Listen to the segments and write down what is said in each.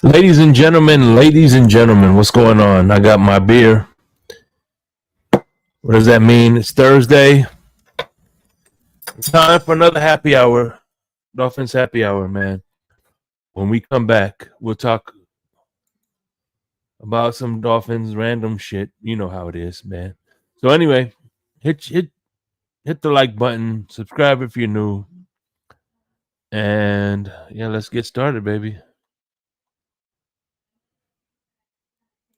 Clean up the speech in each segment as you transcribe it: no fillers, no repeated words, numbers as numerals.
Ladies and gentlemen, what's going on? I got my beer. What does that mean? It's Thursday. It's time for another happy hour. Dolphins happy hour, man. When we come back, we'll talk about some Dolphins random shit. You know how it is, man. So anyway, hit the like button, subscribe if you're new, and yeah, let's get started, baby.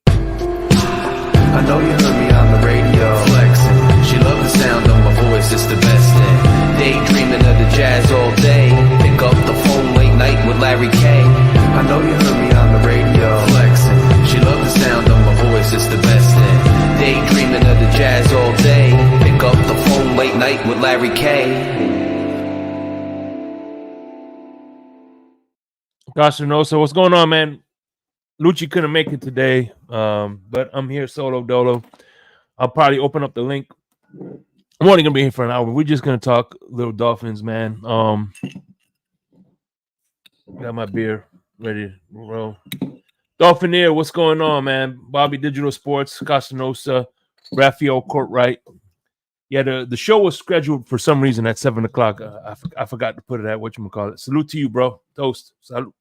I know you heard me on the radio flexing. She loved the sound of my voice, it's the best thing. Daydreaming of the jazz all day. Pick up the phone late night with Larry K. I know you heard me on the radio flexing. She loved the sound of my voice, it's the best thing. Daydreaming of the jazz all day. Pick up the phone late night with Larry K. Castanosa, what's going on, man? Lucci couldn't make it today, but I'm here solo dolo. I'll probably open up the link. I'm only gonna be here for an hour. We're just gonna talk little Dolphins, man. Got my beer ready to roll. Dolphinaire, what's going on, man? Bobby Digital Sports, Castanosa, Raphael Courtwright. Yeah, the show was scheduled for some reason at 7 o'clock. I forgot to put it at whatchamacallit. Salute to you, bro. Toast. Salute.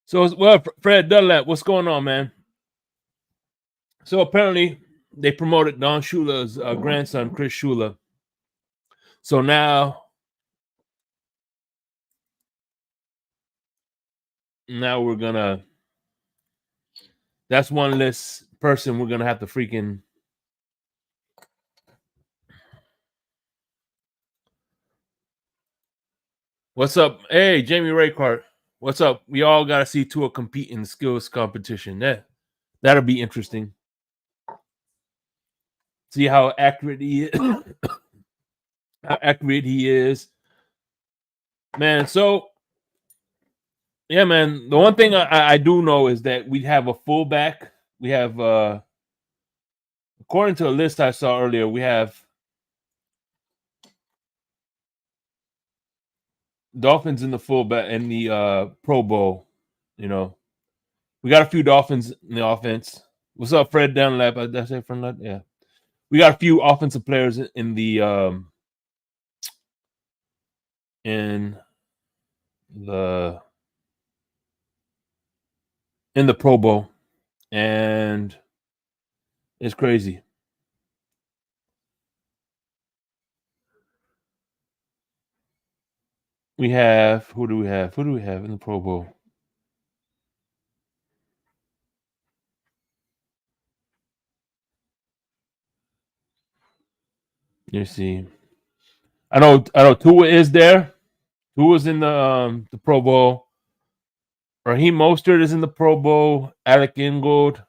So, well, Fred Dunlap, what's going on, man? So apparently they promoted Don Shula's grandson, Chris Shula. So now we're gonna. That's one less person we're gonna have to freaking. What's up? Hey, Jamie Raycart. What's up? We all gotta see Tua compete in the skills competition. That'll be interesting. See how accurate he is. How accurate he is. Man, so yeah, man. The one thing I do know is that we have a fullback. We have according to a list I saw earlier, we have Dolphins in the fullback in the Pro Bowl. You know, we got a few Dolphins in the offense. What's up, Fred Dunlap? Did I say Fred Dunlap? Yeah, we got a few offensive players in the Pro Bowl, and it's crazy. We have who do we have? Who do we have in the Pro Bowl? You see, I know Tua is there. Tua's in the Pro Bowl. Raheem Mostert is in the Pro Bowl. Alec Ingold,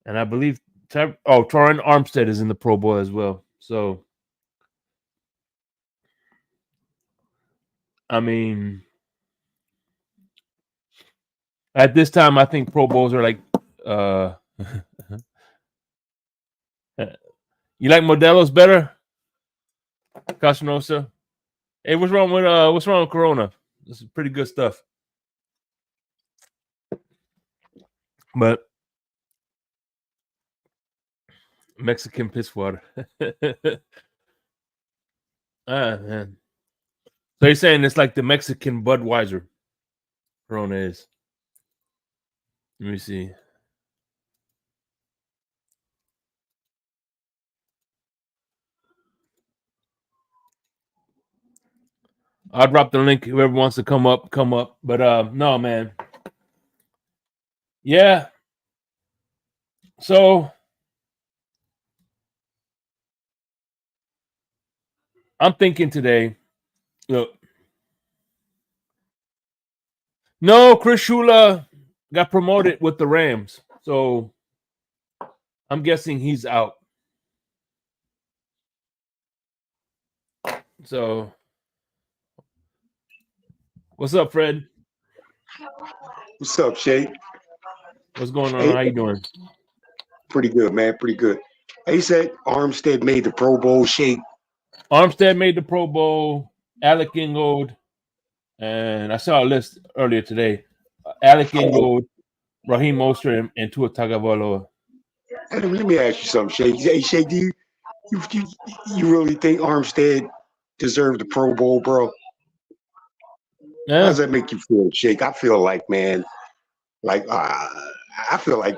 and I believe Torrin Armstead is in the Pro Bowl as well. So, I mean, at this time, I think Pro Bowls are like. You like Modelo's better, Castanosa? Hey, what's wrong with Corona? This is pretty good stuff. But Mexican piss water. Man. So you're saying it's like the Mexican Budweiser Corona is. Let me see. I'll drop the link. Whoever wants to come up. But no, man. Yeah. So I'm thinking today. Look. No, Chris Shula got promoted with the Rams. So I'm guessing he's out. So what's up, Fred? What's up, Shay? What's going on? Hey, How you doing? pretty good, man. Pretty good. Hey, you said Armstead made the Pro Bowl, Shay. Armstead made the Pro Bowl. Alec Ingold, and I saw a list earlier today. Alec Ingold, Raheem Mostert, and Tua Tagovailoa. Hey, let me ask you something, Shake. Hey, Shake, you, you, you really think Armstead deserved the Pro Bowl, bro? How Yeah, does that make you feel, Shake? I feel like, man, like I feel like,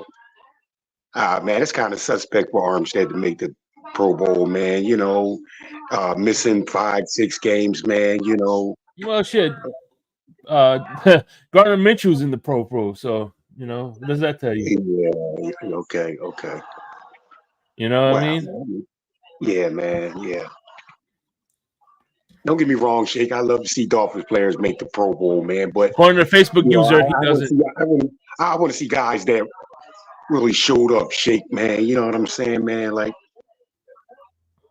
man, it's kind of suspect for Armstead to make the Pro Bowl, man. Missing 5, 6 games, man. well, shit. Gardner Minshew's in the Pro, so what does that tell you? Yeah. Okay. You know what I Wow. mean? Yeah, man. Yeah. Don't get me wrong, Shake. I love to see Dolphins players make the Pro Bowl, man. But According to the Facebook user, he I want to doesn't. see. I want to see guys that really showed up, Shake, man. You know what I'm saying, man? Like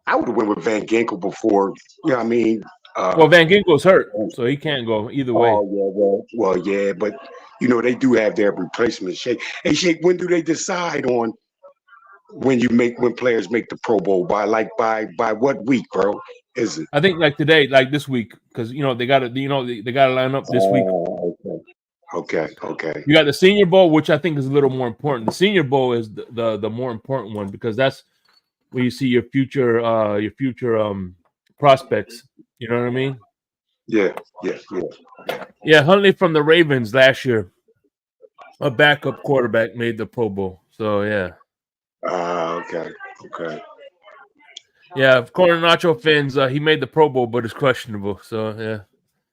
I would have went with Van Ginkel before. You know what I mean? Well, Van Ginkel's hurt, so he can't go either way. Oh yeah, well, yeah, but they do have their replacement, Shake. Hey, Shake, when do they decide on when players make the Pro Bowl? By what week, bro? Is it? I think like today, like this week, because they got to they got to line up this week. Okay. You got the Senior Bowl, which I think is a little more important. The Senior Bowl is the more important one because that's where you see your future prospects. You know what I mean? Yeah. Yeah, Huntley from the Ravens last year, a backup quarterback, made the Pro Bowl. So yeah. Okay. Yeah, according to Nacho Fins, he made the Pro Bowl, but it's questionable. So yeah.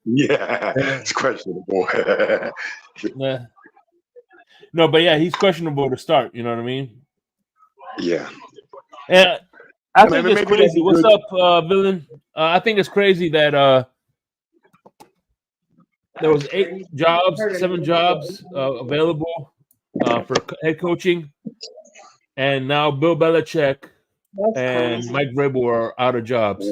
Yeah, it's questionable. Yeah. No, but yeah, he's questionable to start. You know what I mean? Yeah. And I think it's Maybe crazy. What's up, villain? I think it's crazy that there was 7 jobs available for head coaching, and now Bill Belichick and Mike Vrabel are out of jobs.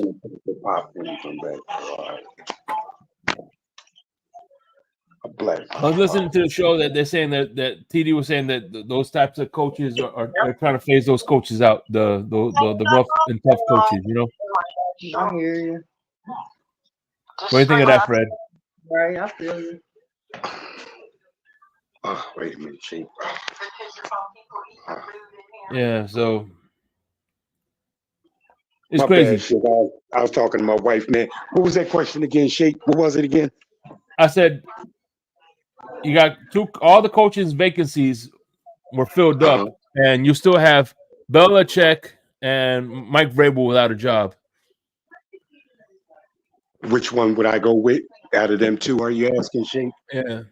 I was listening to the show that they're saying that TD was saying that those types of coaches are trying to phase those coaches out, the rough and tough coaches. I hear you. What do you think of that, Fred? Right, I feel you. Oh, wait a minute, Chief. Yeah, so it's My crazy. bad, shit. I was talking to my wife, man. What was that question again, Sheik? What was it again? I said you got all the coaches' vacancies were filled up, and you still have Belichick and Mike Vrabel without a job. Which one would I go with out of them two? Are you asking, Sheik? Yeah.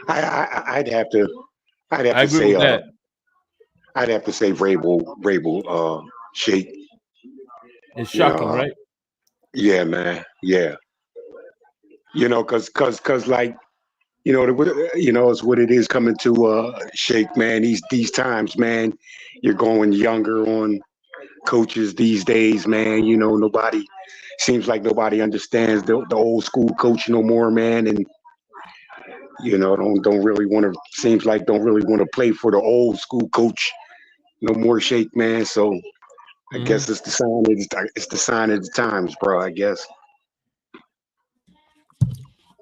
I'd have to I agree say with that. I'd have to say Vrabel, Sheik. It's shocking, right? Yeah, man. Yeah. Cause like, it's what it is coming to Sheik, man. These times, man, you're going younger on coaches these days, man. Nobody seems like nobody understands the old school coach no more, man, and don't really want to play for the old school coach no more, Sheik, man. So I guess it's the sign of the times, bro. I guess.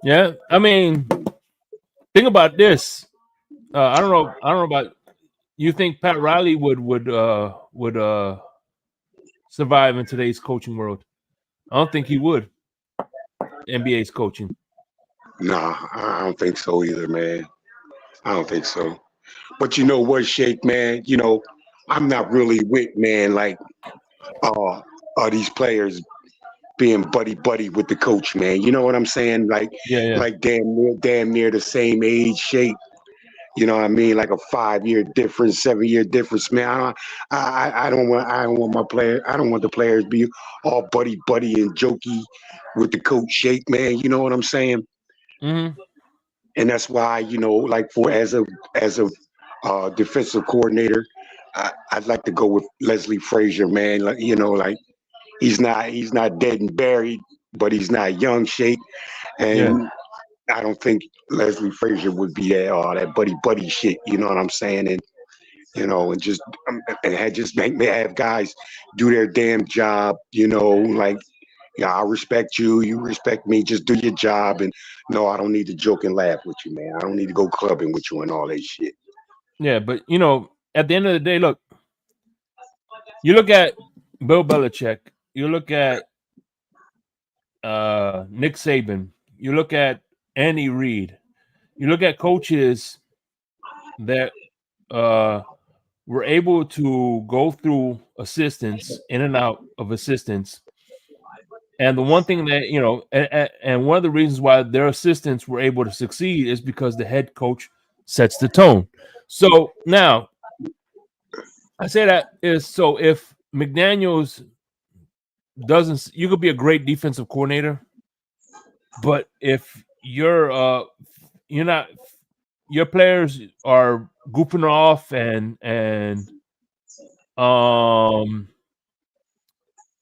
Yeah, I mean, think about this. I don't know about you. Think Pat Riley would survive in today's coaching world? I don't think he would. NBA's coaching. Nah, I don't think so either, man. I don't think so. But you know what, Sheik, man? I'm not really with, man, like these players being buddy with the coach, man. You know what I'm saying? Like, Yeah. like damn near the same age, Sheik. You know what I mean? Like a 5-year difference, 7-year difference, man. I don't want the players to be all buddy and jokey with the coach, Sheik, man. You know what I'm saying? Mm-hmm. And that's why, like as a defensive coordinator, I'd like to go with Leslie Frazier, man. Like, like he's not dead and buried, but he's not young, Sheik. And I don't think Leslie Frazier would be that buddy shit. You know what I'm saying? and just and had just make have guys do their damn job. Like, yeah, I respect you, you respect me. Just do your job, and no, I don't need to joke and laugh with you, man. I don't need to go clubbing with you and all that shit. Yeah, but at the end of the day, look, you look at Bill Belichick, you look at Nick Saban, you look at Andy Reid, you look at coaches that were able to go through assistants, in and out of assistants. And the one thing that, and one of the reasons why their assistants were able to succeed is because the head coach sets the tone. So now, I say that is so if McDaniels doesn't, you could be a great defensive coordinator, but if you're not, your players are goofing off and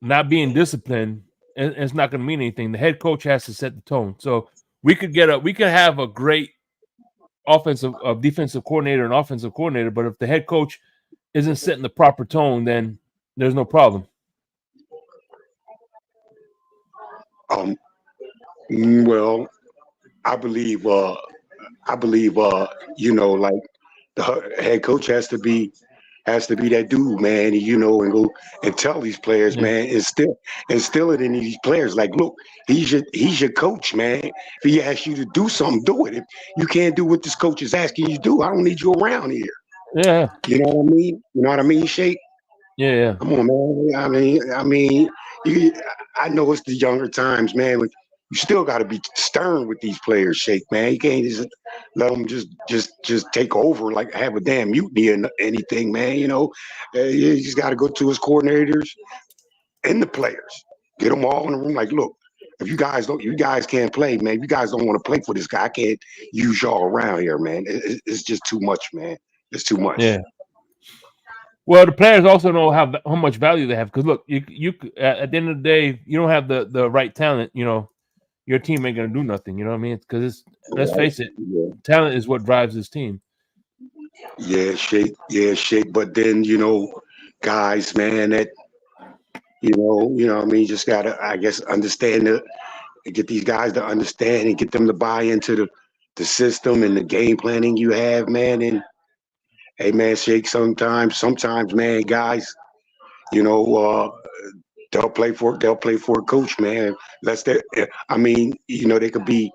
not being disciplined, it's not going to mean anything. The head coach has to set the tone. So we could have a great defensive coordinator and offensive coordinator, but if the head coach isn't setting the proper tone, then there's no problem. Well, I believe, like the head coach has to be that dude, man. And go and tell these players, Yeah. man, instill it in these players. Like, look, he's your coach, man. If he asks you to do something, do it. If you can't do what this coach is asking you to do, I don't need you around here. Yeah. You know what I mean? You know what I mean, Shake? Yeah. Come on, man. You, I know it's the younger times, man. But you still got to be stern with these players, Shake, man. You can't just let them just take over like have a damn mutiny or anything, man. You just got to go to his coordinators and the players, get them all in the room. Like, look, if you guys can't play, man. If you guys don't want to play for this guy, I can't use y'all around here, man. It's just too much, man. It's too much. Yeah. Well, the players also know how much value they have, because look, you at the end of the day, you don't have the right talent, your team ain't gonna do nothing. You know what I mean? Because let's face it, Yeah. talent is what drives this team. Yeah, Shake. But then, guys, man, that what I mean, just gotta, I guess, understand get these guys to understand and get them to buy into the system and the game planning you have, man. And hey, man, Shake. Sometimes, man, guys, you know, uh, they'll play for a coach, man. That's their. I mean, they could be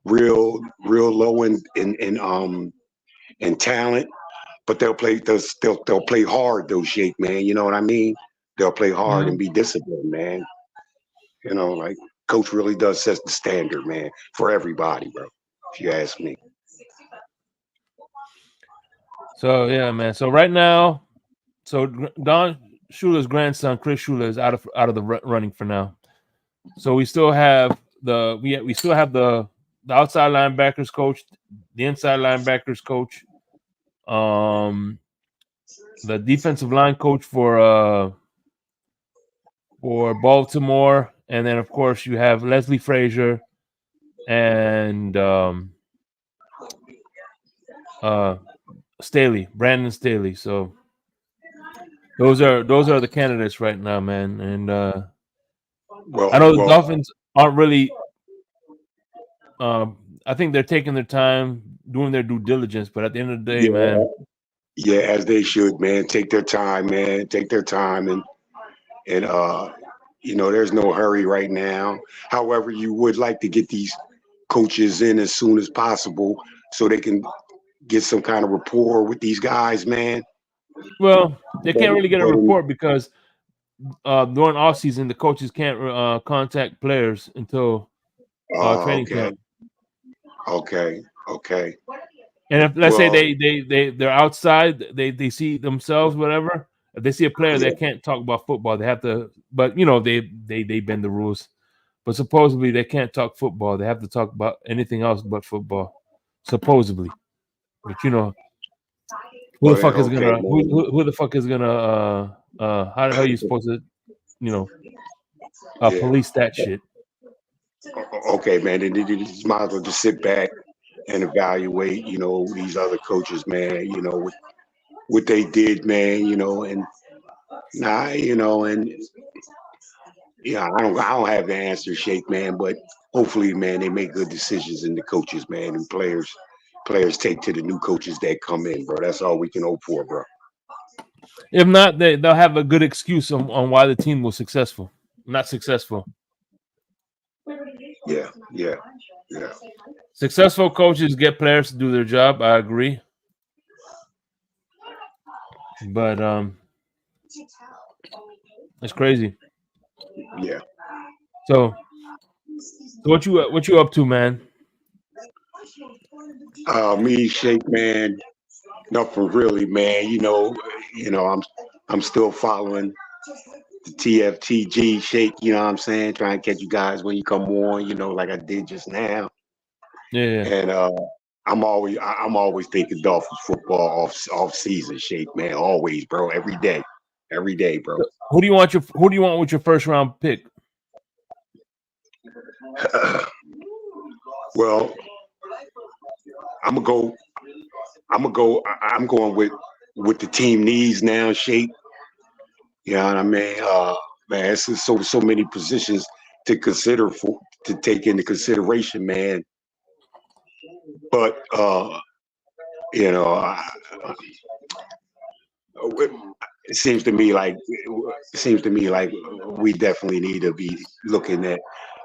real low in talent, but they'll play hard though, Shake, man. You know what I mean? They'll play hard and Mhm. be disciplined, man. Like coach really does set the standard, man, for everybody, bro. If you ask me. So yeah, man. So right now, Don Shula's grandson, Chris Shula, is out of the running for now. So we still have the outside linebackers coach, the inside linebackers coach, the defensive line coach for Baltimore, and then of course you have Leslie Frazier and Brandon Staley. So those are the candidates right now, man. And I know the Well, Dolphins aren't really. I think they're taking their time, doing their due diligence, but at the end of the day, yeah, man. yeah, as they should, man. Take their time, man. Take their time, and there's no hurry right now. However, you would like to get these coaches in as soon as possible so they can get some kind of rapport with these guys, man. Well, they But, can't really get a but report because during off season, the coaches can't contact players until training okay, camp. okay. And if let's say Well, they're outside, they see themselves, whatever. If they see a player yeah, that can't talk about football, they have to. But they bend the rules. But supposedly they can't talk football. They have to talk about anything else but football. Supposedly, but who the well, fuck is okay, gonna man. who the fuck is gonna how are you supposed to you know Yeah, police that shit? okay, man. Then you just might as well just sit back and evaluate, these other coaches, man. what they did, man. And and yeah, I don't have the answer, Shake, man. But hopefully, man, they make good decisions in the coaches, man, and players take to the new coaches that come in, bro. That's all we can hope for, bro. If not, they'll have a good excuse on why the team was not successful. Yeah, yeah, yeah. Successful coaches get players to do their job. I agree, but it's crazy. Yeah. So what you up to, man? Me, Shake, man. Nothing really, man. I'm still following the TFTG Shake. You know what I'm saying? Trying to catch you guys when you come on. Like I did just now. Yeah. And I'm always thinking Dolphins football off season, Shake, man. Always, bro. Every day, bro. Who do you want with your first round pick? Well, I'm gonna go. I'm going with the team needs now, Shake. You know what I mean? Man, it's just so many positions to take into consideration, man. But you know, I, it seems to me like we definitely need to be looking at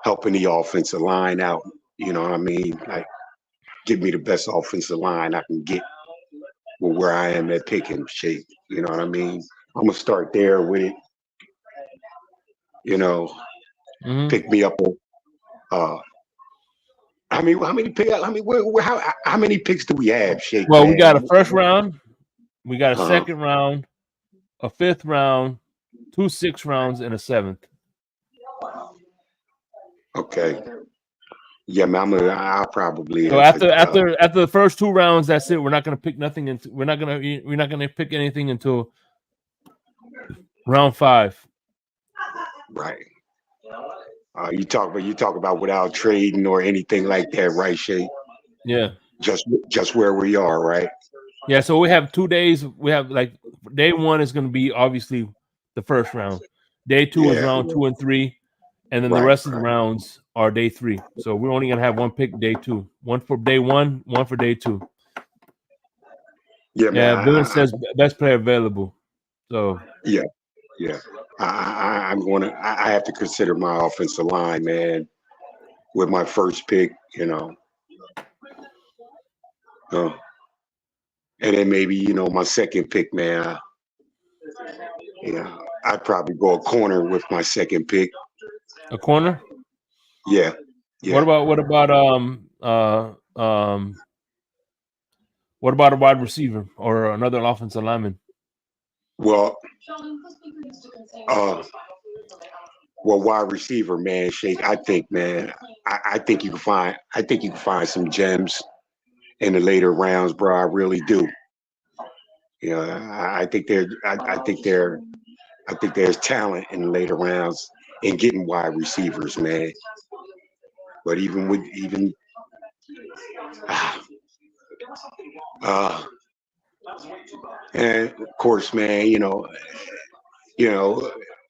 helping the offensive line out. You know what I mean? Like, give me the best offensive line I can get with where I am at picking shape. You know what I mean? I'm gonna start there with it. You know, pick me up. How many pick? How many picks do we have, Shake? Well, Man? we got a first round, we got a Uh-huh. second round, a fifth round, 2 6 rounds, and a seventh. Okay. Yeah, man. I'll probably So have to. after the first 2 rounds, that's it. We're not gonna pick nothing. We're not gonna pick anything until round 5. Right. You talk about without trading or anything like that, right, Shake? Yeah. Just where we are, right? Yeah. So we have 2 days. We have like day 1 is gonna be obviously the first round. Day 2 is Yeah. round 2 and 3, and then the Right, rest of the right. rounds are day 3. So we're only gonna have one pick day 2, one for day 1, one for day 2. Yeah, Yeah, Villain man. says best player available. So Yeah. I have to consider my offensive line, man, with my first pick. Uh, and then maybe my second pick, man. I'd probably go a corner with my second pick. a corner. Yeah. What about what about a wide receiver or another offensive lineman? Well, wide receiver, man, Shake. I think, man, I think you can find some gems in the later rounds, bro. I really do. I think there's talent in the later rounds in getting wide receivers, man. But and of course, man,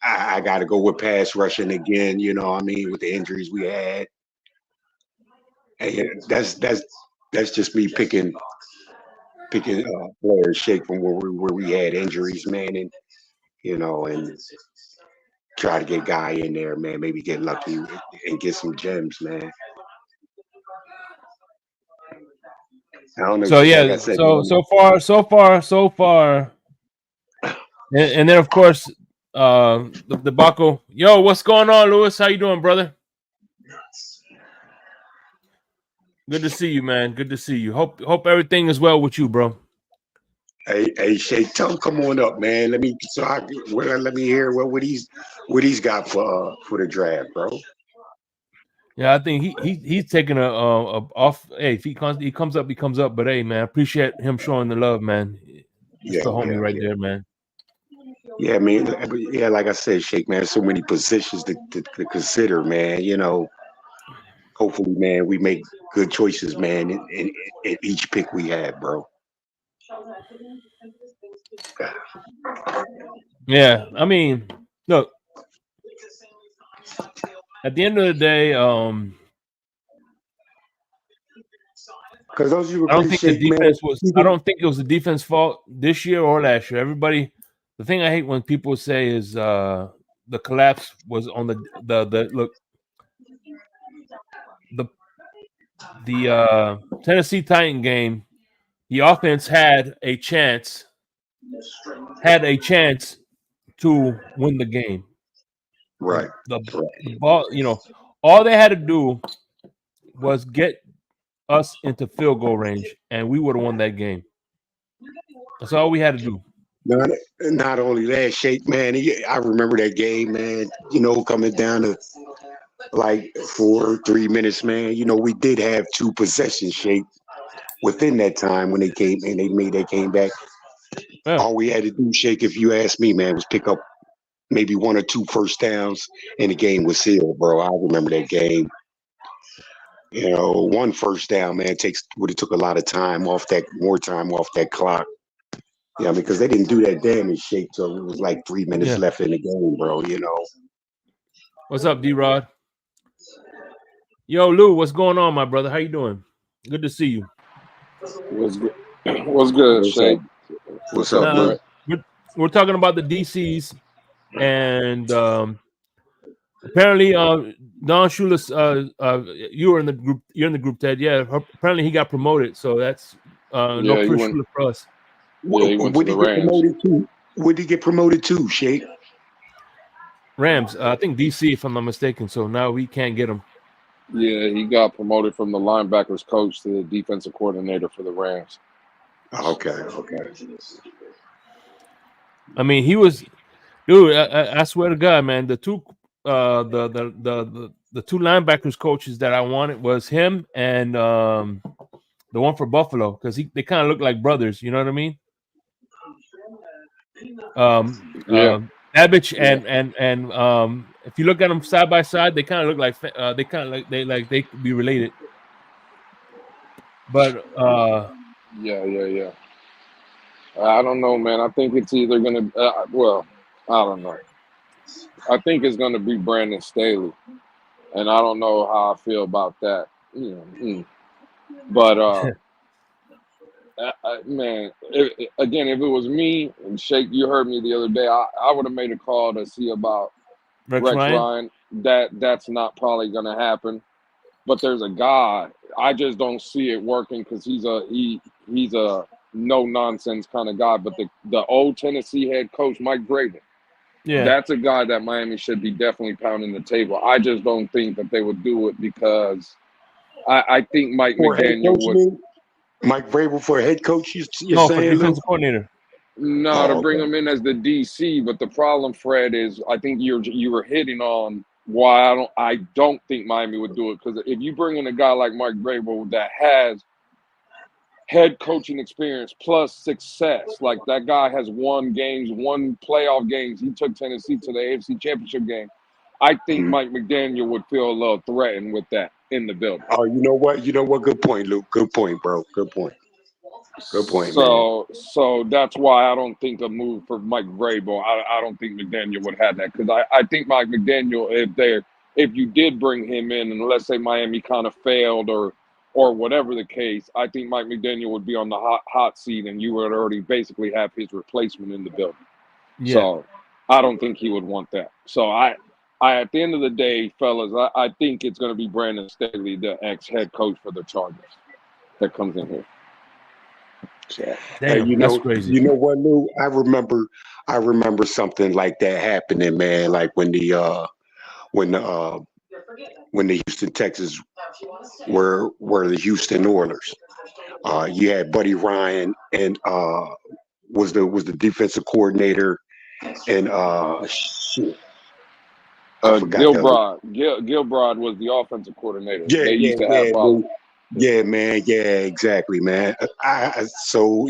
I got to go with pass rushing again. You know, what I mean, with the injuries we had, and that's just me picking players, Shake, from where we had injuries, man, and and try to get guy in there, man. Maybe get lucky and get some gems, man. I don't know, So like I yeah, said. so far, and then of course, the Baco. Yo, what's going on, Lewis? How you doing, brother? Good to see you, man. Good to see you. Hope everything is well with you, bro. Hey, Shay, tell him come on up, man. Let me hear what he's got for the draft, bro. Yeah, I think he's taking a off. Hey, if he comes up, he comes up. But hey, man, I appreciate him showing the love, man. That's the homie right there, man. Yeah, I mean, yeah, like I said, Shake, man, so many positions to consider, man. Hopefully, man, we make good choices, man, in each pick we have, bro. Yeah, I mean, look. At the end of the day, Because those you I don't agree, think the Shake, man. defense was. I Even don't think it was the defense fault this year or last year. Everybody, the thing I hate when people say is the collapse was on the look the Tennessee Titan game. The offense had a chance to win the game. The right, the right. the ball, all they had to do was get us into field goal range, and we would have won that game. That's all we had to do. Not, not only that, Shake, man. I remember that game, man. You know, coming down to like 4 or 3 minutes, man. You know, we did have two possessions, Shake, within that time when they came and they came back. Yeah, All we had to do, Shake, if you ask me, man, was pick up maybe one or two first downs, and the game was sealed, bro. I remember that game. You know, one first down, man, would have took a lot of time off more time off that clock. Yeah, because they didn't do that damage, Shake, till it was like 3 minutes yeah. left in the game, bro. You know. What's up, D-Rod? Yo, Lou, what's going on, my brother? How you doing? Good to see you. What's good? What's good, What's Shake? up? What's What's up, up, Lou? Brett? We're talking about the DCs, and apparently, Don Shulis, you're in the group. You're in the group, Ted. Yeah, apparently he got promoted, so that's no Yeah, he Chris went. Shulis for us. Yeah, he went to Would the he get Rams. promoted to? Would he get promoted to, Shake? Rams, I think DC, if I'm not mistaken. So now we can't get him. Yeah, he got promoted from the linebackers coach to the defensive coordinator for the Rams. Okay, okay. I mean, he was, dude. I swear to God, man, the two the two linebackers coaches that I wanted was him and the one for Buffalo, because they kind of look like brothers. You know what I mean? Yeah, Abbott yeah, and if you look at them side by side, they kind of look like they kind of they could be related. But yeah. I don't know, man. I think it's either gonna. Well, I don't know. I think it's gonna be Brandon Staley, and I don't know how I feel about that. But man, again, if it was me and Shake, you heard me the other day, I would have made a call to see about Rex Rex Ryan, Ryan. That's not probably going to happen. But there's a guy I just don't see it working because he's a no nonsense kind of guy. But the old Tennessee head coach Mike Vrabel, yeah, that's a guy that Miami should be definitely pounding the table. I just don't think that they would do it because I think Mike For head McDaniel coach, would. man? Mike Vrabel for head coach, you're no, for saying, Lou? defensive coordinator. No, to Oh, bring okay. him in as the DC, but the problem, Fred, is I think you were hitting on why I don't think Miami would do it, because if you bring in a guy like Mike Vrabel that has head coaching experience plus success, like that guy has won playoff games. He took Tennessee to the AFC Championship game. I think Mhm. Mike McDaniel would feel a little threatened with that in the building. Oh, you know what? You know what? Good point, Luke. Good point, bro. Good point. Good point, man. So that's why I don't think a move for Mike Vrabel. I don't think McDaniel would have that, because I think Mike McDaniel, if you did bring him in, and let's say Miami kind of failed or whatever the case, I think Mike McDaniel would be on the hot seat, and you would already basically have his replacement in the building. Yeah, So I don't think he would want that. So I at the end of the day, fellas, I think it's going to be Brandon Staley, the ex head coach for the Chargers, that comes in here. So. Hey, damn, that's crazy. you know what, Lou? I remember something like that happening, man. Like when the when the Houston Texans were the Houston Oilers. You had Buddy Ryan and was the defensive coordinator, and shit, I forgot the other. Gilbride was the offensive coordinator. Yeah, They yeah, used to have yeah, Lou. Yeah, man. Yeah, exactly, man. So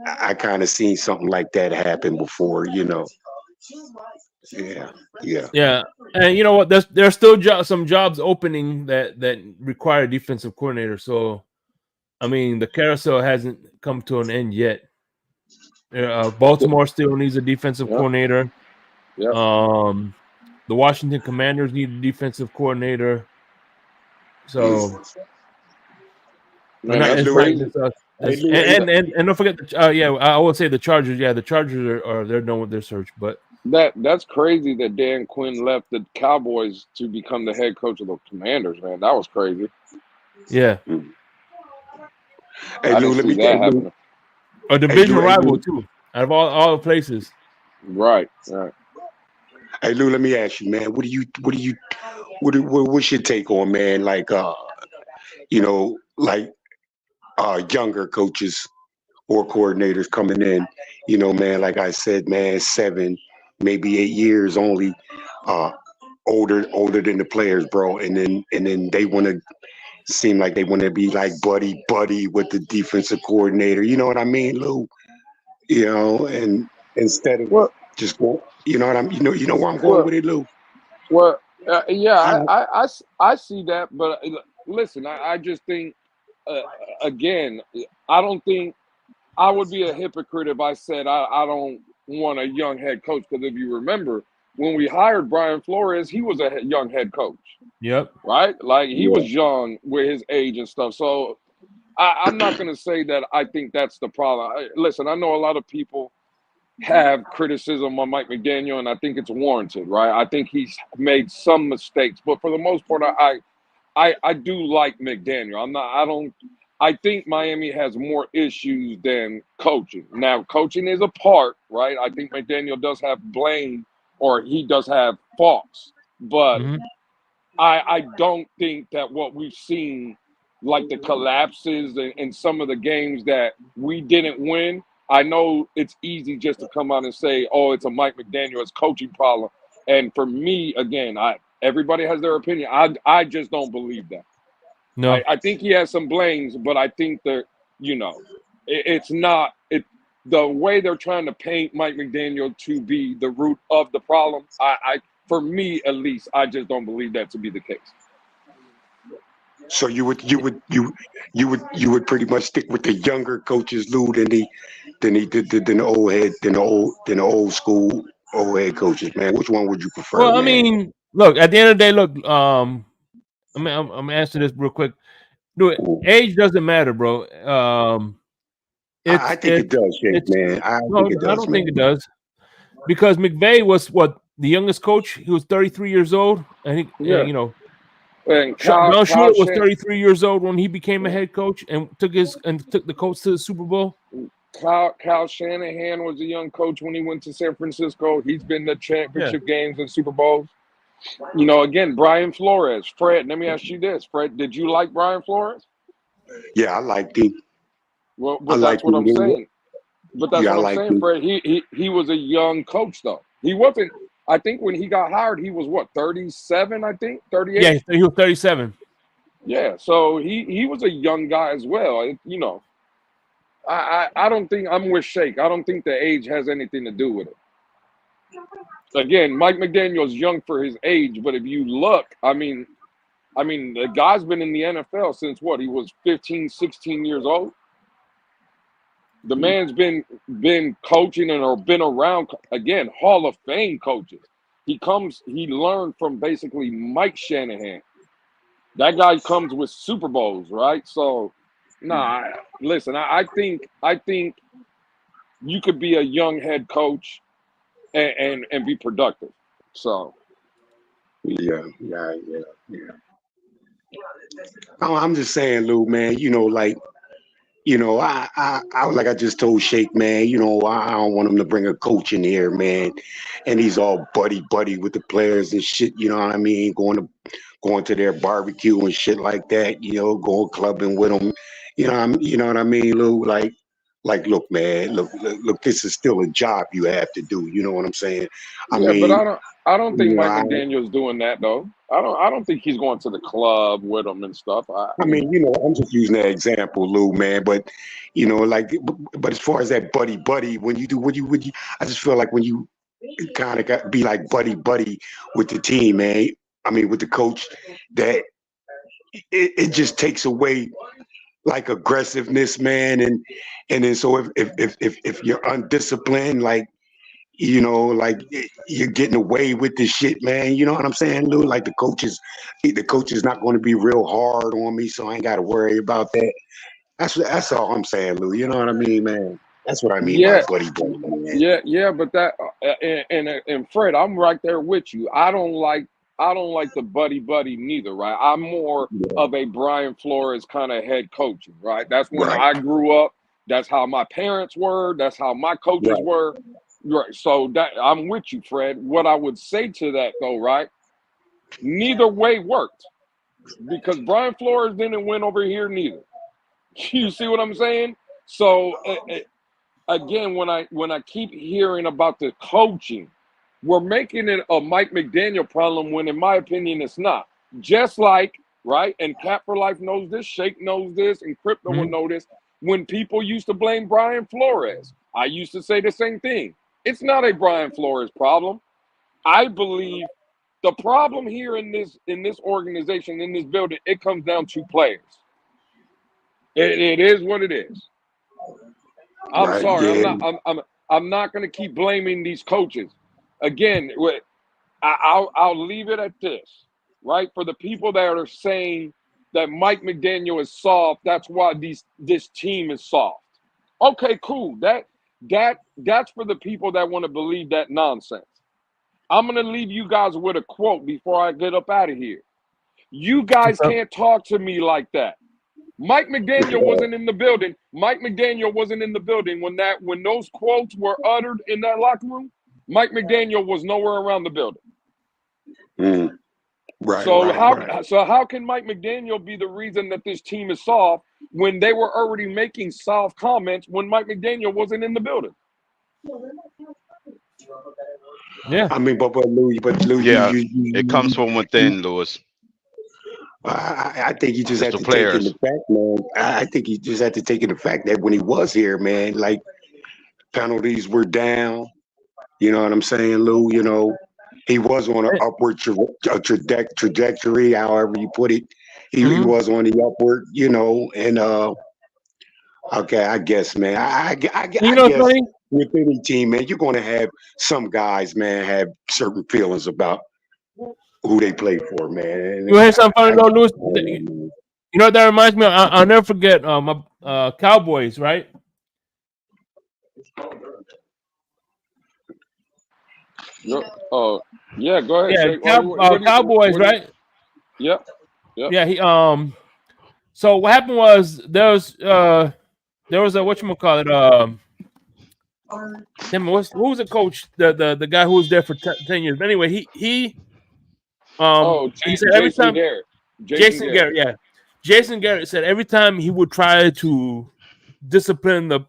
I kind of seen something like that happen before, Yeah, yeah. Yeah, and you know what? There's still some jobs opening that require a defensive coordinator. So I mean, the carousel hasn't come to an end yet. Baltimore still needs a defensive Yep. coordinator. Yep. The Washington Commanders need a defensive coordinator. So Man, Hey, that's it's Lou, not hey, crazy. just us. hey, It's, Lou, hey, and don't forget I will say the Chargers. Yeah, the Chargers are they're done with their search. But That's crazy that Dan Quinn left the Cowboys to become the head coach of the Commanders, man. That was crazy. yeah, hey, I Lou, didn't let see me, hey, that Lou, happening. a hey, division Lou, hey, rival Lou, too. Out of all the places. Right, right. hey, Lou, let me ask you, man, what's your take on, man, like, like, younger coaches or coordinators coming in, man, like I said, man, 7, maybe 8 years only, uh, older than the players, bro, and then they want to seem like they want to be like buddy with the defensive coordinator. You know what I mean, Lou? And instead of Well, just go, you know what I'm, you know where I'm going well, with it, Lou. well. Yeah, I I see that, but listen, I just think uh, again, I don't think I would be a hypocrite if I said I don't want a young head coach because if you remember when we hired Brian Flores, he was a young head coach, Yep. right? Like he yeah. was young with his age and stuff. So I'm not going to say that I think that's the problem. Listen, I know a lot of people have criticism on Mike McDaniel, and I think it's warranted, right? I think he's made some mistakes, but for the most part, I do like McDaniel. I don't. I think Miami has more issues than coaching. Now, coaching is a part, right? I think McDaniel does have blame, or he does have faults, but Hmm. I don't think that what we've seen, like the collapses and some of the games that we didn't win. I know it's easy just to come out and say, "Oh, it's a Mike McDaniel's coaching problem." And for me, again, I everybody has their opinion. I just don't believe that. No. I think he has some blames, but I think that it's not it. The way they're trying to paint Mike McDaniel to be the root of the problem, for me at least, I just don't believe that to be the case. So you would pretty much stick with the younger coaches, Lou, than the old school old head coaches, man. Which one would you prefer, Well, I man? mean, look. At the end of the day, look. I'm answering this real quick. Do it. Age doesn't matter, bro. I It's think it it's does, Shake, it's man. I no, think it I does, don't think it man. does because McVay was what the youngest coach. He was 33 years old, and Yeah, and John Kyle Shula was Shan, 33 years old when he became a yeah. head coach and took the Colts to the Super Bowl. Kyle Shanahan was a young coach when he went to San Francisco. He's been to Yeah, championship games and Super Bowls. Again, Brian Flores. Fred, let me ask you this. Fred, did you like Brian Flores? Yeah, I liked him. Well, I but that's liked what him. I'm saying. But that's Yeah, I what I'm liked saying, him. Fred. He was a young coach though. He wasn't. I think when he got hired, he was what 37. I think 38. yeah, he was 37. Yeah. So he was a young guy as well. I don't think I'm with Shake. I don't think the age has anything to do with it. Again, Mike McDaniel's young for his age, but if you look, I mean, the guy's been in the NFL since what? He was 15, 16 years old. The man's been coaching and or been around again, Hall of Fame coaches. He learned from basically Mike Shanahan. That guy comes with Super Bowls, right? So, nah, listen, I think you could be a young head coach and be productive. So, Yeah, yeah, yeah, yeah. I'm just saying, Lou, man. Like like I just told Shake, man. I don't want him to bring a coach in here, man, and he's all buddy with the players and shit. You know what I mean? Going to their barbecue and shit like that. Going clubbing with them. You know what I mean, Lou? Like, look, man, look. This is still a job you have to do. You know what I'm saying? I yeah, but mean, I don't think Mike I McDaniel's doing that though. I don't think he's going to the club with them and stuff. I mean, I'm just using that example, Lou, man. But like, but as far as that buddy, I just feel like when you kind of got be like buddy with the team, man. I mean, with the coach, that it just takes away like aggressiveness, man, and then so if you're undisciplined, like like you're getting away with this shit, man. You know what I'm saying, Lou? Like the coach is not going to be real hard on me, so I ain't got to worry about that. That's all I'm saying, Lou. You know what I mean, man? That's what I mean by Yeah, buddy, man. yeah, but that and Fred, I'm right there with you. I don't like the buddy neither, right? I'm more Yeah, of a Brian Flores kind of head coaching, right? That's when right, I grew up. That's how my parents were. That's how my coaches right. were. Right. So that I'm with you, Fred. What I would say to that though, right? Neither way worked because Brian Flores didn't win over here neither. You see what I'm saying? So again, when I keep hearing about the coaching, we're making it a Mike McDaniel problem when, in my opinion, it's not. Just like, right, and Cap for Life knows this, Shake knows this, and Crypto will Mhm. know this. When people used to blame Brian Flores, I used to say the same thing. It's not a Brian Flores problem. I believe the problem here in this organization, in this building, it comes down to players. It is what it is. I'm Right, sorry. I'm yeah. not. I'm not going to keep blaming these coaches. Again, I'll leave it at this. Right, for the people that are saying that Mike McDaniel is soft, that's why this team is soft. Okay, cool. That's for the people that want to believe that nonsense. I'm going to leave you guys with a quote before I get up out of here. You guys What's up? can't talk to me like that. Mike McDaniel Yeah. wasn't in the building. Mike McDaniel wasn't in the building when those quotes were uttered in that locker room. Mike McDaniel was nowhere around the building. Mm. Right, So right, how right. so how can Mike McDaniel be the reason that this team is soft when they were already making soft comments when Mike McDaniel wasn't in the building? Yeah. I mean, but Lou, Yeah, it comes from you within, Lewis. I think you just It's had the to take in the players. fact, man. I think you just had to take in the fact that when he was here, man, like penalties were down. You know what I'm saying, Lou? He was on an upward trajectory, however you put it. He Mm-hmm. was on the upward, and okay, I guess, man. You I know what's guess funny? with any team, man, you're going to have some guys, man, have certain feelings about who they play for, man. You And hear something I funny though, Louis? don't know, man. You know what that reminds me of? I'll never forget my Cowboys, right? Yeah, go ahead, Yeah, Shake. What do you Cowboys, what do you right? Yep, yep. Yeah, he so what happened was there was a whatchamacallit, damn it, who was the coach? The guy who was there for 10 years. But anyway, Oh, he said every Jason time Garrett. Jason Jason Garrett. Garrett, yeah. Jason Garrett said every time he would try to discipline the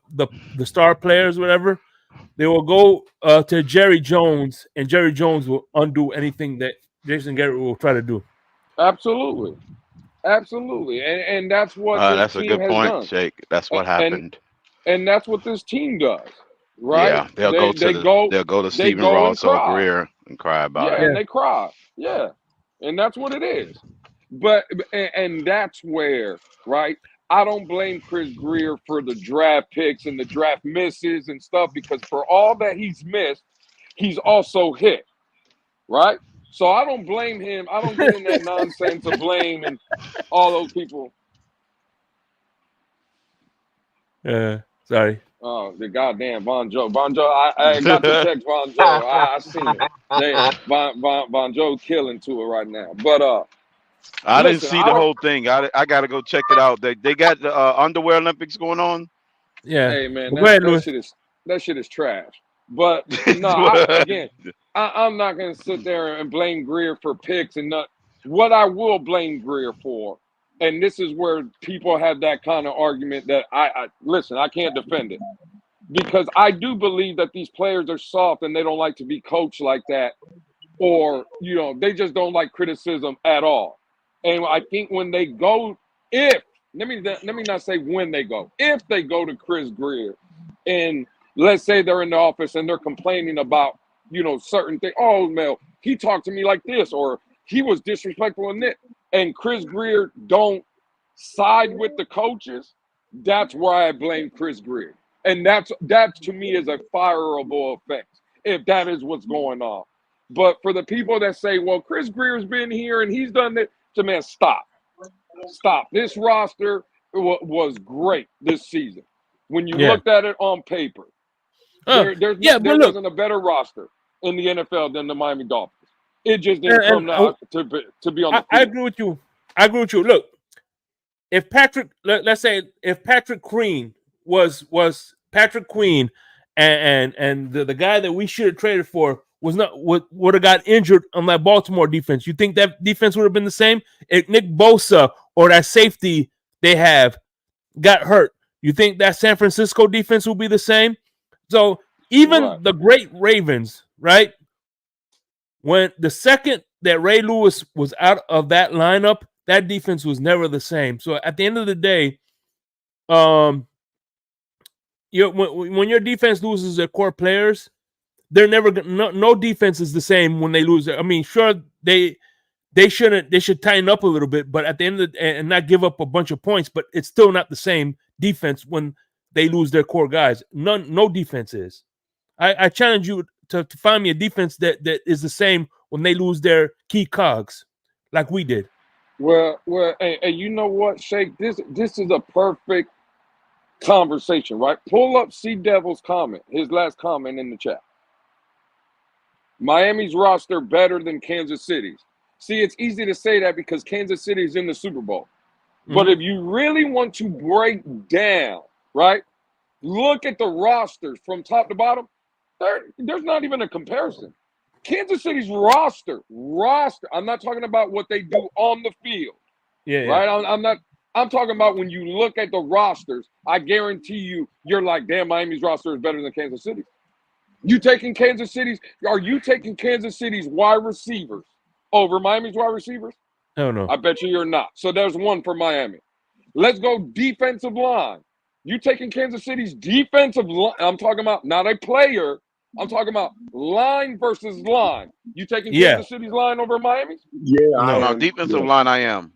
star players, whatever, they will go to Jerry Jones, and Jerry Jones will undo anything that Jason Garrett will try to do. Absolutely. Absolutely. And that's what this That's a team good has point, done. Shake. That's A- what And happened. and that's what this team does. Right? Yeah, they'll go to They Stephen go and Ross or cry. Greer and cry about Yeah, it. and Yeah, they cry. Yeah. And that's what it is. But and that's where, right? I don't blame Chris Greer for the draft picks and the draft misses and stuff because for all that he's missed, he's also hit, right? So I don't blame him. I don't get in that nonsense of blame and all those people. sorry. Oh, the goddamn Von Joe. Von Joe, I got the text Von Joe. I seen it. They Von Joe killing to it right now. But I didn't listen, see I the don't. whole thing. I got to go check it out. They got the underwear Olympics going on. Yeah, Hey man, but go ahead, Louis. that shit is trash. But no, I'm not gonna sit there and blame Greer for picks and not. What I will blame Greer for, and this is where people have that kind of argument that I listen. I can't defend it because I do believe that these players are soft and they don't like to be coached like that, or they just don't like criticism at all. And I think when they go, if let me not say when they go, if they go to Chris Greer, and let's say they're in the office and they're complaining about certain things. Oh, Mel, he talked to me like this, or he was disrespectful in it, and Chris Greer don't side with the coaches, that's why I blame Chris Greer. And that to me is a fireable offense if that is what's going on. But for the people that say, well, Chris Greer's been here and he's done that, to man, stop. This roster was great this season. When you looked at it on paper, there wasn't a better roster in the NFL than the Miami Dolphins. It just didn't come out to be on the field. I agree with you. Look, if let's say if Patrick Queen was Patrick Queen and the guy that we should have traded for would have got injured on that Baltimore defense, you think that defense would have been the same? If Nick Bosa or that safety they have got hurt, you think that San Francisco defense will be the same? So even the great Ravens, right? When the second that Ray Lewis was out of that lineup, that defense was never the same. So at the end of the day, when your defense loses their core players, they're never no defense is the same when they lose. I mean, sure they should tighten up a little bit, but at the end of and not give up a bunch of points. But it's still not the same defense when they lose their core guys. No defense is. I challenge you to find me a defense that is the same when they lose their key cogs, like we did. Well, and you know what, Shake? This is a perfect conversation, right? Pull up Sea Devil's comment, his last comment in the chat. Miami's roster better than Kansas City's. See, it's easy to say that because Kansas City is in the Super Bowl. Mm-hmm. But if you really want to break down, right, look at the rosters from top to bottom. There's not even a comparison. Kansas City's roster. I'm not talking about what they do on the field. Yeah. Right? I'm talking about when you look at the rosters, I guarantee you're like, damn, Miami's roster is better than Kansas City's. Are you taking Kansas City's wide receivers over Miami's wide receivers? No. I bet you're not. So there's one for Miami. Let's go defensive line. You taking Kansas City's defensive line? I'm talking about not a player. I'm talking about line versus line. You taking Kansas City's line over Miami's? Yeah, no, defensive line I am.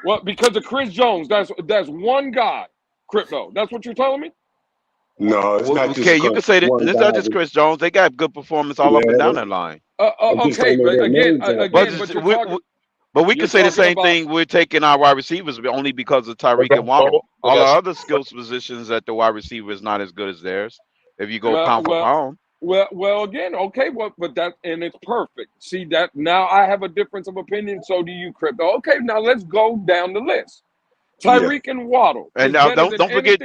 Well, because of Chris Jones, that's one guy. Crypto. That's what you're telling me? No, it's not just okay, you can say that it's not just Chris Jones. They got good performance all up and down that line. Okay, but we can say the same thing. We're taking our wide receivers only because of Tyreek and Waddle. All our other skills positions at the wide receiver is not as good as theirs. If you go pound for pound. Well, again, okay, but that and it's perfect. See that now I have a difference of opinion. So do you, Crypto? Okay, now let's go down the list. Tyreek and Waddle, and now don't forget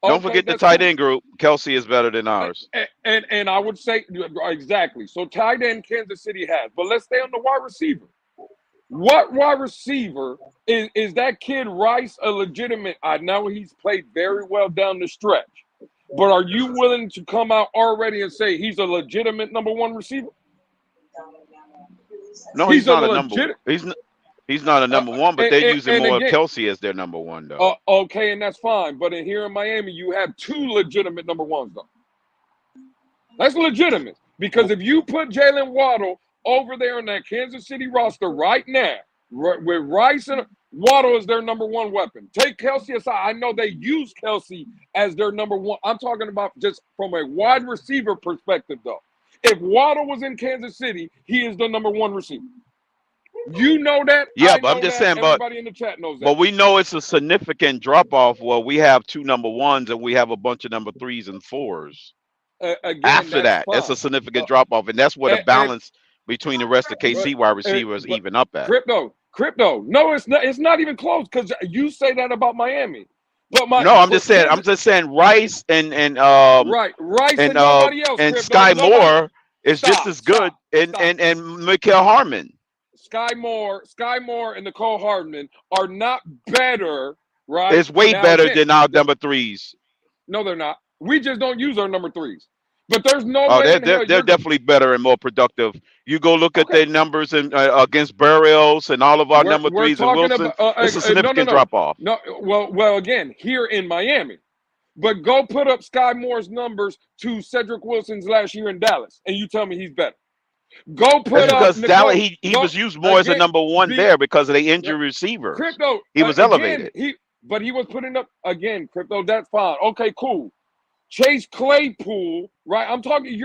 don't forget the tight end group. Kelsey is better than ours. And I would say exactly. So tight end Kansas City has, but let's stay on the wide receiver. What wide receiver is that kid Rice a legitimate? I know he's played very well down the stretch. But are you willing to come out already and say he's a legitimate number one receiver? No, he's not a number one. He's not a number one, but they're using more of Kelsey as their number one, though. Okay, and that's fine. But here in Miami, you have two legitimate number ones, though. That's legitimate. Because if you put Jalen Waddle over there in that Kansas City roster right now, with Rice and Waddle is their number one weapon. Take Kelsey aside. I know they use Kelsey as their number one. I'm talking about just from a wide receiver perspective, though. If Waddle was in Kansas City, he is the number one receiver. You know that? Yeah, but I'm just saying, everybody in the chat knows that. But we know it's a significant drop-off where we have two number ones and we have a bunch of number threes and fours. After that, it's a significant drop-off, and that's where the balance between the rest of KC wide receivers even up at. Crypto. No, it's not even close because you say that about Miami. But I'm just saying Rice and Rice and nobody else. And Sky Moore is just as good and Mikael Harmon. Sky Moore and Nicole Hardman are not better, right? It's way better than our number threes. No, they're not. We just don't use our number threes. But there's no way. They're definitely better and more productive. You go look at their numbers and against Burials and all of our number threes and Wilson. It's a significant drop off. No, well, again, here in Miami. But go put up Sky Moore's numbers to Cedric Wilson's last year in Dallas, and you tell me he's better. Go put That's up because Dallas, Nicole. he was used more as a number one there because of the injury receivers. Crypto. He was elevated. But he was putting up again. Crypto. That's fine. Okay, cool. Chase Claypool, right? I'm talking.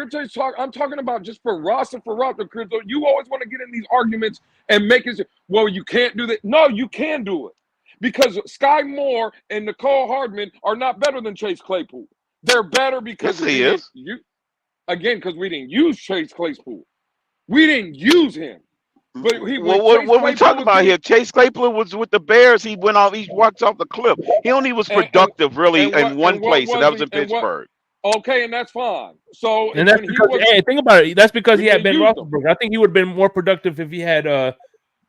I'm talking about just for roster, Crypto. You always want to get in these arguments and make it. Well, you can't do that. No, you can do it because Sky Moore and Nicole Hardman are not better than Chase Claypool. They're better because he is. Because we didn't use Chase Claypool. We didn't use him. But what we talking about here? Chase Claypool was with the Bears. He went off. He walked off the cliff. He only was productive in one place, and that was in Pittsburgh. Okay, and that's fine. So, and that's because think about it. That's because he had Ben Roethlisberger. I think he would have been more productive if he had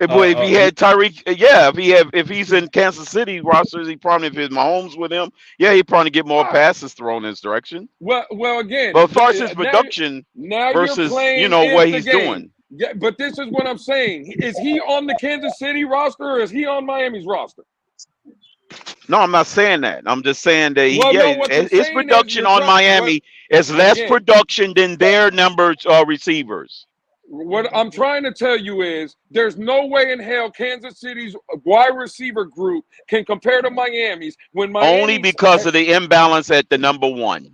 if he had Tyreek, if he's in Kansas City rosters, he probably if it's Mahomes with him, he'd probably get more passes thrown in his direction. Well, again, but as far as his production versus what he's doing. Yeah, but this is what I'm saying. Is he on the Kansas City roster or is he on Miami's roster? No, I'm not saying that. I'm just saying that his production on Miami is less production than their numbers receivers. What I'm trying to tell you is there's no way in hell Kansas City's wide receiver group can compare to Miami's when Miami only because of the imbalance at the number one.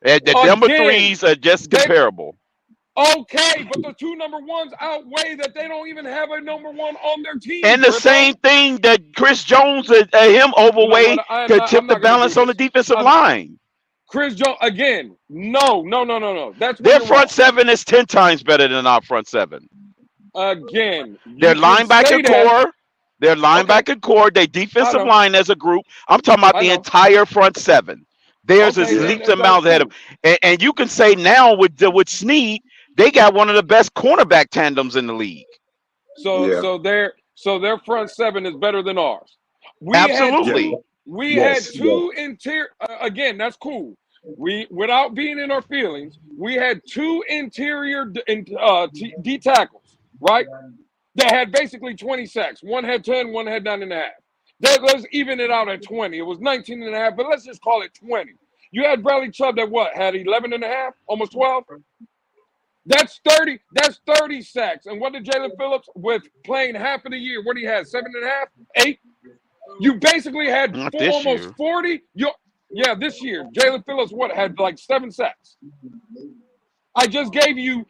At the number threes are just comparable. Okay, but the two number ones outweigh that they don't even have a number one on their team. And the same thing that Chris Jones him overweight to tip the balance on the defensive line. Chris Jones again. No. That's their front seven is 10 times better than our front seven. Again, their linebacker core, their defensive line as a group. I'm talking about the entire front seven. Theirs is leaps and bounds ahead of them. And you can say now with Snead, they got one of the best cornerback tandems in the league. So their front seven is better than ours. Absolutely. We had two interior. Again, that's cool. Without being in our feelings, we had two interior D tackles, right? That had basically 20 sacks. One had 10, one had 9.5. Let's even it out at 20. It was 19.5, but let's just call it 20. You had Bradley Chubb that had 11.5, almost 12. That's 30. That's 30 sacks. And what did Jalen Phillips with playing half of the year? What he had 7.5, 8. You basically had almost 40. This year Jalen Phillips had like 7 sacks. I just gave you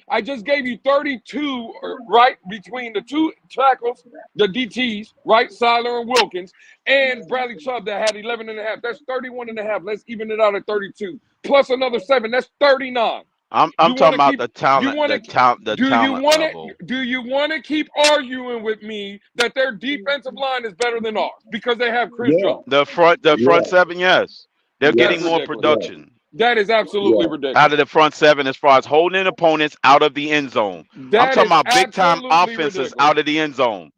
32 right between the two tackles, the DTs, right, Siler and Wilkins, and Bradley Chubb that had 11.5. That's 31.5. Let's even it out at 32 plus another 7. That's 39. I'm talking about the talent. Do you want to keep arguing with me that their defensive line is better than ours because they have Chris Jones? The front seven, yes, they're getting more production. That is absolutely ridiculous. Out of the front seven, as far as holding opponents out of the end zone. I'm talking about big time offenses out of the end zone.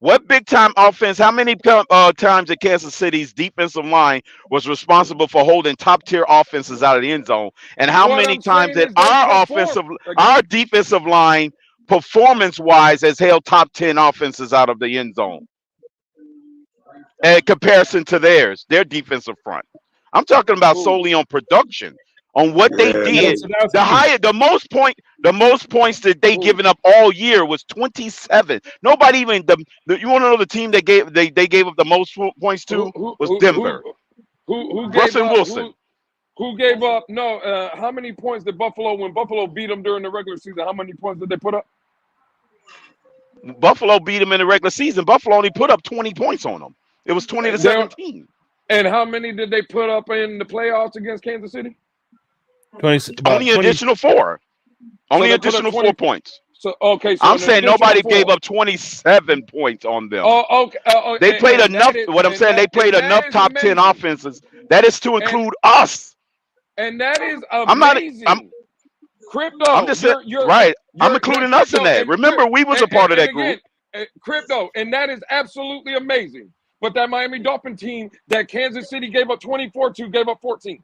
What big time offense? How many times at Kansas City's defensive line was responsible for holding top tier offenses out of the end zone? And how many times that our defensive line, performance wise, has held top 10 offenses out of the end zone? In comparison to their defensive front. I'm talking about solely on production. On what they did, the most points that they given up all year was 27. Nobody even you want to know the team that gave up the most points to was Denver. Who Russell Wilson. Who gave up? No, how many points did Buffalo when Buffalo beat them during the regular season? How many points did they put up? Buffalo beat them in the regular season. Buffalo only put up 20 points on them. It was 20-17. And how many did they put up in the playoffs against Kansas City? Only additional 4. Only additional 4 points. So I'm saying nobody gave up 27 points on them. They played enough. They played enough top 10 offenses. That is to include us. And that is amazing. Crypto. I'm just saying, right. I'm including us in that. Remember, we was a part of that group. Crypto, and that is absolutely amazing. But that Miami Dolphin team that Kansas City gave up 24 to gave up 14.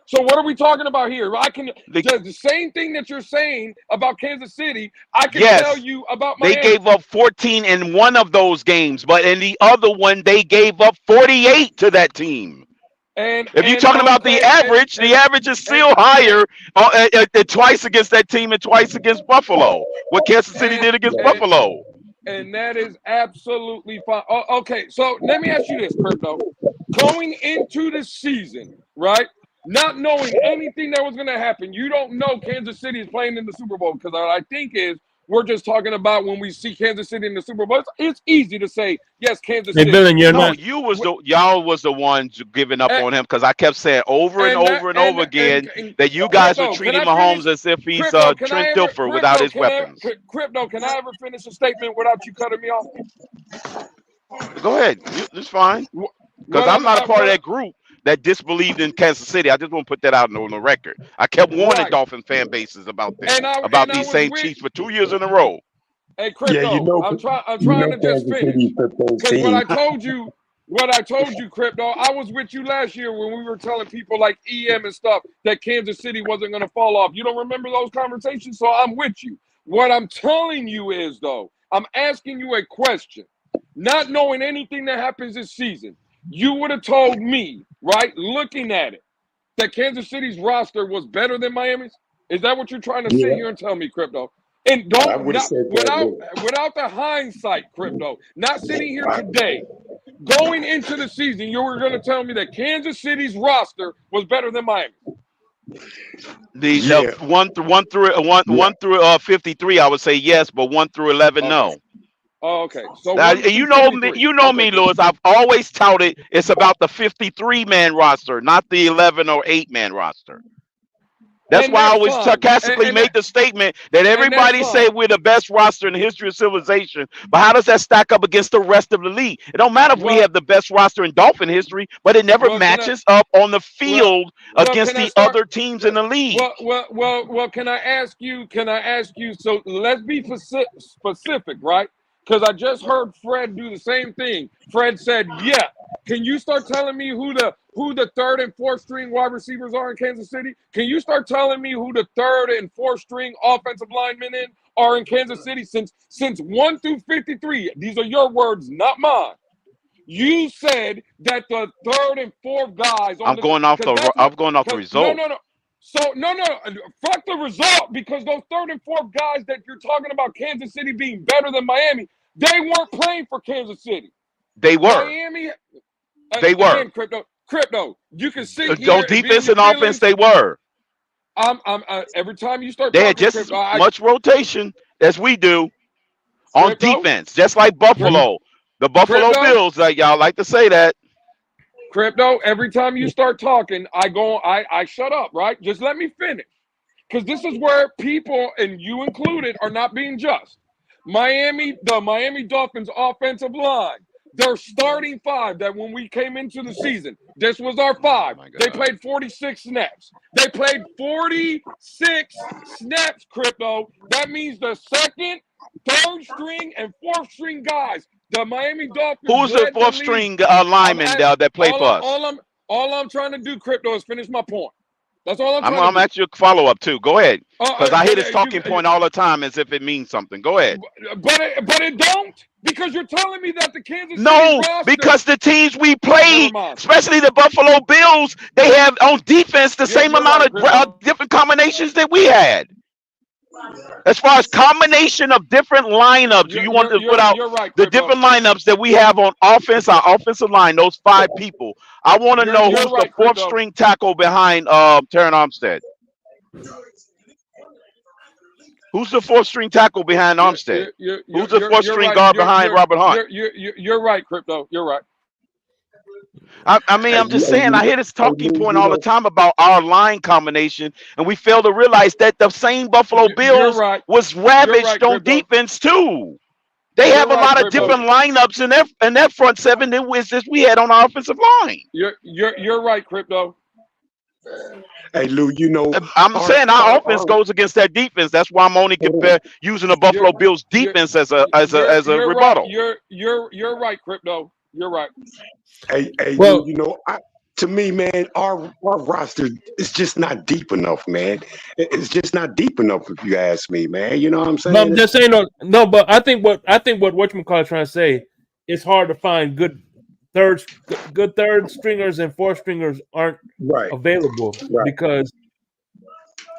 So what are we talking about here? The same thing that you're saying about Kansas City, I can tell you about Miami. They gave up 14 in one of those games, but in the other one, they gave up 48 to that team. If you're talking about the average is still higher twice against that team and twice against Buffalo. What Kansas City did against Buffalo. And that is absolutely fine. Okay, so let me ask you this, Crypto. Going into the season, right? Not knowing anything that was going to happen, you don't know Kansas City is playing in the Super Bowl, because what I think is we're just talking about when we see Kansas City in the Super Bowl. It's easy to say, yes, Kansas City. Villain, y'all was the ones giving up on him, because I kept saying over and over again that you guys were treating Mahomes as if he's Trent Dilfer without his weapons. Crypto, can I ever finish a statement without you cutting me off? Go ahead. It's fine. Because I'm not a part of that group that disbelieved in Kansas City. I just want to put that out on the record. I kept warning Dolphin fan bases about this, about these same Chiefs for 2 years in a row. Hey, Crypto, I'm trying to just finish. Because what I told you, Crypto, I was with you last year when we were telling people like EM and stuff that Kansas City wasn't going to fall off. You don't remember those conversations? So I'm with you. What I'm telling you is, though, I'm asking you a question. Not knowing anything that happens this season, you would have told me, right, looking at it, that Kansas City's roster was better than Miami's? Is that what you're trying to sit here and tell me, Crypto? And without the hindsight, Crypto, not sitting here today, going into the season, you were going to tell me that Kansas City's roster was better than Miami. One through 53, I would say yes, but 1 through 11, no. Oh, okay. So now, you know me, Lewis. I've always touted it's about the 53-man roster, not the 11 or 8-man roster. That's why I always sarcastically made the statement that everybody say we're the best roster in the history of civilization. But how does that stack up against the rest of the league? It don't matter if we have the best roster in Dolphin history, but it never matches up on the field against the other teams in the league. Well, can I ask you? So let's be specific, right? Because I just heard Fred do the same thing. Fred said, "Yeah." Can you start telling me who the third and fourth string wide receivers are in Kansas City? Can you start telling me who the third and fourth string offensive linemen are in Kansas City since 1 through 53? These are your words, not mine. You said that the third and fourth guys. I'm going off the result. No. So no, fuck the result, because those third and fourth guys that you're talking about Kansas City being better than Miami, they weren't playing for Kansas City. They were. Miami. They were. Again, Crypto. You can see those defense and offense. They were. Every time you start, they had just as much rotation as we do on defense, just like Buffalo. The Buffalo Bills, like y'all like to say that. Crypto, every time you start talking, I shut up, right? Just let me finish. Because this is where people, and you included, are not being just. The Miami Dolphins offensive line, their starting five that when we came into the season, this was our five. They played 46 snaps. They played 46 snaps, Crypto. That means the second, third string, and fourth string guys. The Miami Dolphins. Who's the fourth string lineman that play for us? All I'm trying to do, Crypto, is finish my point. That's all I'm trying to do. I'm asking you a follow-up, too. Go ahead. Because I hear this talking point all the time as if it means something. Go ahead. But it don't. Because you're telling me that the Kansas City roster, because the teams we played, especially the Buffalo Bills, they have on defense the same amount of different combinations that we had. As far as combination of different lineups, you want to put out the different lineups that we have on offense, our offensive line, those 5 people. I want to know who's the fourth string tackle behind Terron Armstead. Who's the fourth string tackle behind Armstead? Who's the fourth string guard behind Robert Hunt? You're right, Crypto. You're right. I mean, I'm just saying, I hear this talking point all the time about our line combination, and we fail to realize that the same Buffalo Bills was ravaged on defense too. They have a lot of different lineups in their front seven than we had on our offensive line. You're right, Crypto. Hey Lou, I'm saying our offense goes against that defense. That's why I'm only using the Buffalo Bills defense as a rebuttal. You're right, Crypto. You're right. Hey, well, to me, man, our roster is just not deep enough, man. It's just not deep enough, if you ask me, man. You know what I'm saying? No, I'm just saying no. But I think what whatchamacallit trying to say, it's hard to find good good third stringers and fourth stringers aren't Right. available Right. because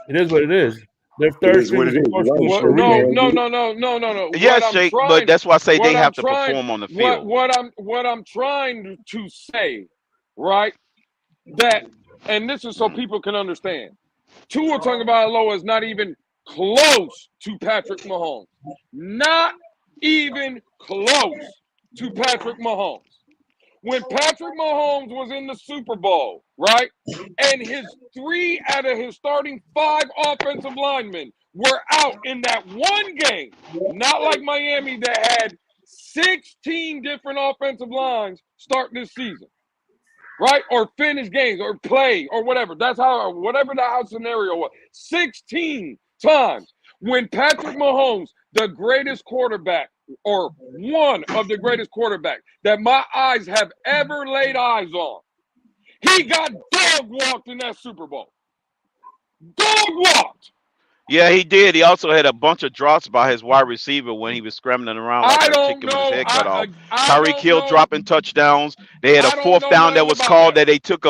it is what it is. They're It third is what stringers it and is. fourth Right. stringers What? for a So, No, reason. man, no. Yes, Jake, but that's why I say they have to perform on the field. What I'm trying to say, right? That, and this is so people can understand. Tua Tagovailoa is not even close to Patrick Mahomes. Not even close to Patrick Mahomes. When Patrick Mahomes was in the Super Bowl, right? And his 3 out of his starting 5 offensive linemen were out in that one game. Not like Miami that had 16 different offensive lines start this season. Right? Or finish games or play or whatever. That's how, whatever the house scenario was. 16 times. When Patrick Mahomes, the greatest quarterback, or one of the greatest quarterbacks that my eyes have ever laid eyes on, he got dog walked in that Super Bowl. Dog walked. Yeah, he did. He also had a bunch of drops by his wide receiver when he was scrambling around like I a don't chicken with his know. head cut off. I Tyreek don't Hill know. dropping touchdowns. They had a I don't fourth know down that nothing was about called that. that they took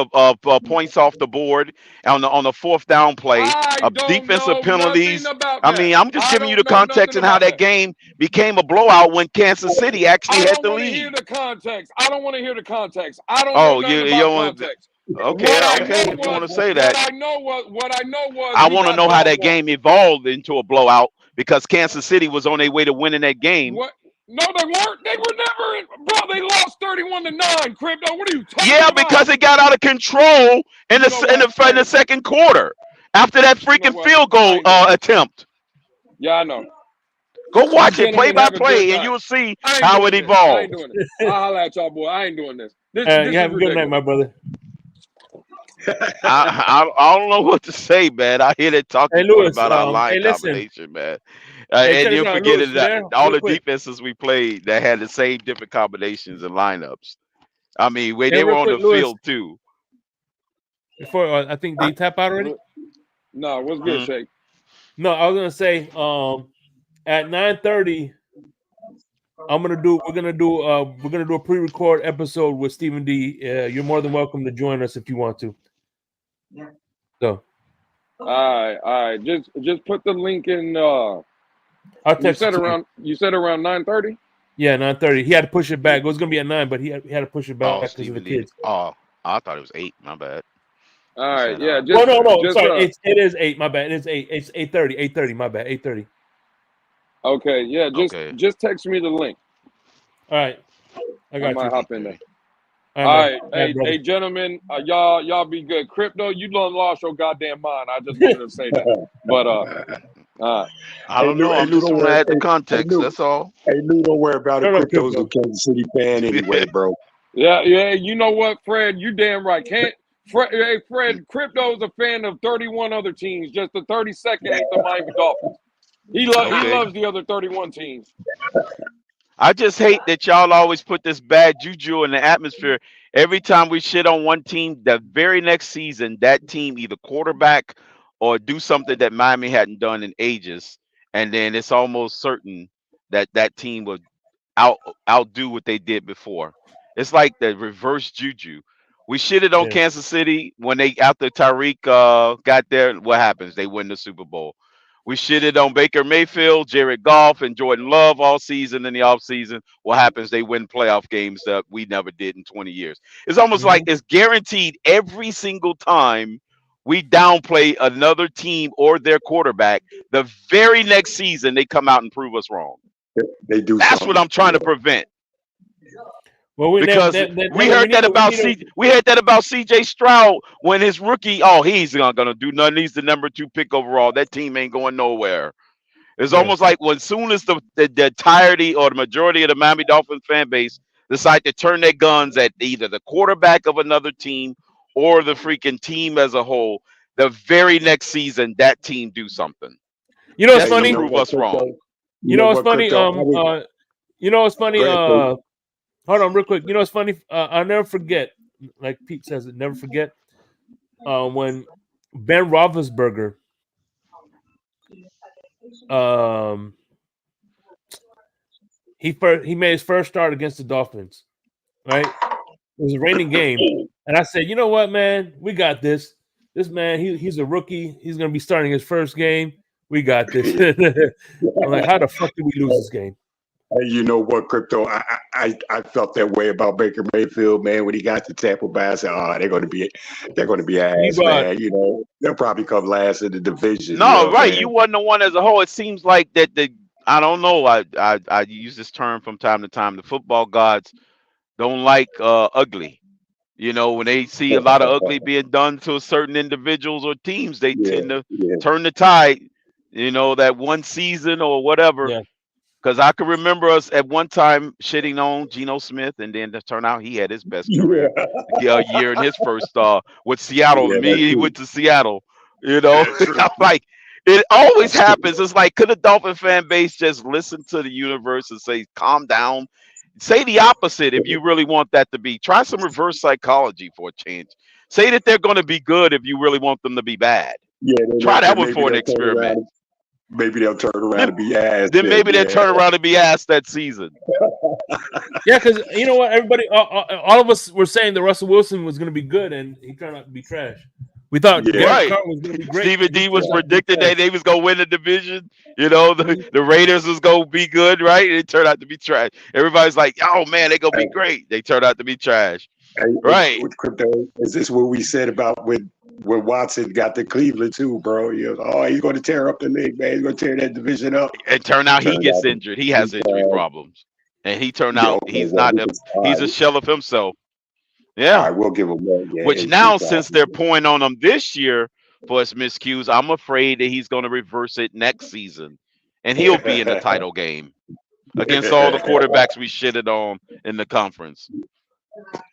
points off the board on the fourth down play. I don't Defensive know penalties. nothing about I that. mean, I'm just I giving you don't the know context nothing and how about that game became a blowout when Kansas City actually I had don't the want to hear lead. the context. I don't want to hear the context. I don't know Oh, nothing you about don't. context. Okay, What I okay. know If you want was to say that, what I know was I he want to got know how dog that walked. game evolved into a blowout because Kansas City was on their way to winning that game. What? No, they weren't. They were never in. Bro, they lost 31-9. Crypto, what are you talking Yeah, about? because it got out of control in the second quarter after that freaking field goal attempt. Yeah, I know. Go watch it play Gentlemen, by have a good play, and time. you'll see I ain't how doing it this. I ain't evolved. doing this. I'll holler at y'all, boy. I ain't doing this. This You is have a good ridiculous. night, my brother. I don't know what to say, man. I hear that talking Hey, Lewis. about our line Hey, listen. combination, man. Hey, And check you'll this out, forget Lewis. You there? all Real the quick. defenses we played that had the same different combinations and lineups. I mean, they Hey, were real on quick, the Lewis. field too. Before I think they tap out already. No, what's good, Shake? No, I was gonna say at 9:30 we're gonna do a pre-record episode with Stephen D. You're more than welcome to join us if you want to. Yeah. So All right. Just put the link in. I'll text you said around 9:30. Yeah, 9:30. He had to push it back. It was gonna be at 9, but he had to push it back Oh, because of the Stephen kids. Oh, I thought it was 8. My bad. All right, yeah. No. Sorry, it is 8. My bad. It is 8. It's 8:30. 8:30. My bad. 8:30. Okay, yeah. Okay. Just text me the link. All right, I got might you. hop in there. All right, hey, hey, gentlemen, y'all be good. Crypto, you done lost your goddamn mind. I just wanted to say that. But I don't know. I just want to add the context. That's all. Hey, Lou, don't worry about it. Shut up, Crypto's Crypto. a Kansas City fan anyway, bro. yeah. You know what, Fred? You damn right. Fred, Crypto's a fan of 31 other teams. Just the 32nd ain't the Miami Dolphins. He loves the other 31 teams. I just hate that y'all always put this bad juju in the atmosphere. Every time we shit on one team, the very next season, that team either quarterback or do something that Miami hadn't done in ages, and then it's almost certain that that team would outdo what they did before. It's like the reverse juju. We shitted on Kansas City when they after Tyreek got there. What happens? They win the Super Bowl. We shitted on Baker Mayfield, Jared Goff, and Jordan Love all season in the offseason. What happens? They win playoff games that we never did in 20 years. It's almost like it's guaranteed every single time we downplay another team or their quarterback. The very next season, they come out and prove us wrong. They do. That's what I'm trying to prevent. Well, we heard that about CJ Stroud when his rookie. Oh, he's not gonna do nothing. He's the number 2 pick overall. That team ain't going nowhere. It's almost like when soon as the entirety or the majority of the Miami Dolphins fan base decide to turn their guns at either the quarterback of another team or the freaking team as a whole, the very next season that team do something. You know what's Just funny? to prove us wrong. You know what's funny? You know what's funny? Hold on, real quick. You know what's funny? I'll never forget. Like Pete says, it never forget. When Ben Roethlisberger, he made his first start against the Dolphins, right? was a raining game, and I said, you know what, man, we got this. This man, he's a rookie. He's gonna be starting his first game. We got this. I'm like, how the fuck did we lose this game? Hey, you know what, Crypto? I felt that way about Baker Mayfield, man. When he got to Tampa Bay, I said, "Oh, they're going to be ass, man. You know, they'll probably come last in the division." No, you know right. You wasn't the one as a whole. It seems like that I don't know. I use this term from time to time. The football gods don't like ugly. You know, when they see a lot of ugly being done to certain individuals or teams, they tend to turn the tide. You know, that one season or whatever. Yeah. Because I can remember us at one time shitting on Geno Smith, and then it turned out he had his best career year in his first with Seattle. He went to Seattle. You know, I'm like, it always happens. It's like, could the Dolphin fan base just listen to the universe and say, calm down? Say the opposite if you really want that to be. Try some reverse psychology for a change. Say that they're going to be good if you really want them to be bad. Try that one for an experiment. Maybe they'll turn around and be ass. Then maybe they'll turn around and be ass that season. Yeah, because you know what, everybody, all of us were saying that Russell Wilson was going to be good, and he turned out to be trash. We thought Garrett Carr was going to be great. Stephen D was predicting that they was going to win the division. You know, the Raiders was going to be good, right? And it turned out to be trash. Everybody's like, oh, man, they're going to be great. They turned out to be trash. Right. With Crypto, is this what we said about when Watson got to Cleveland too, bro? You know, he's going to tear up the league, man. He's going to tear that division up. It turned out he gets injured. He has injury problems. And he turned out he's a shell of himself. Yeah. All right, we'll give him that. Yeah, which now, since they're pouring on him this year for his miscues, I'm afraid that he's going to reverse it next season. And he'll be in the title game against all the quarterbacks we shitted on in the conference.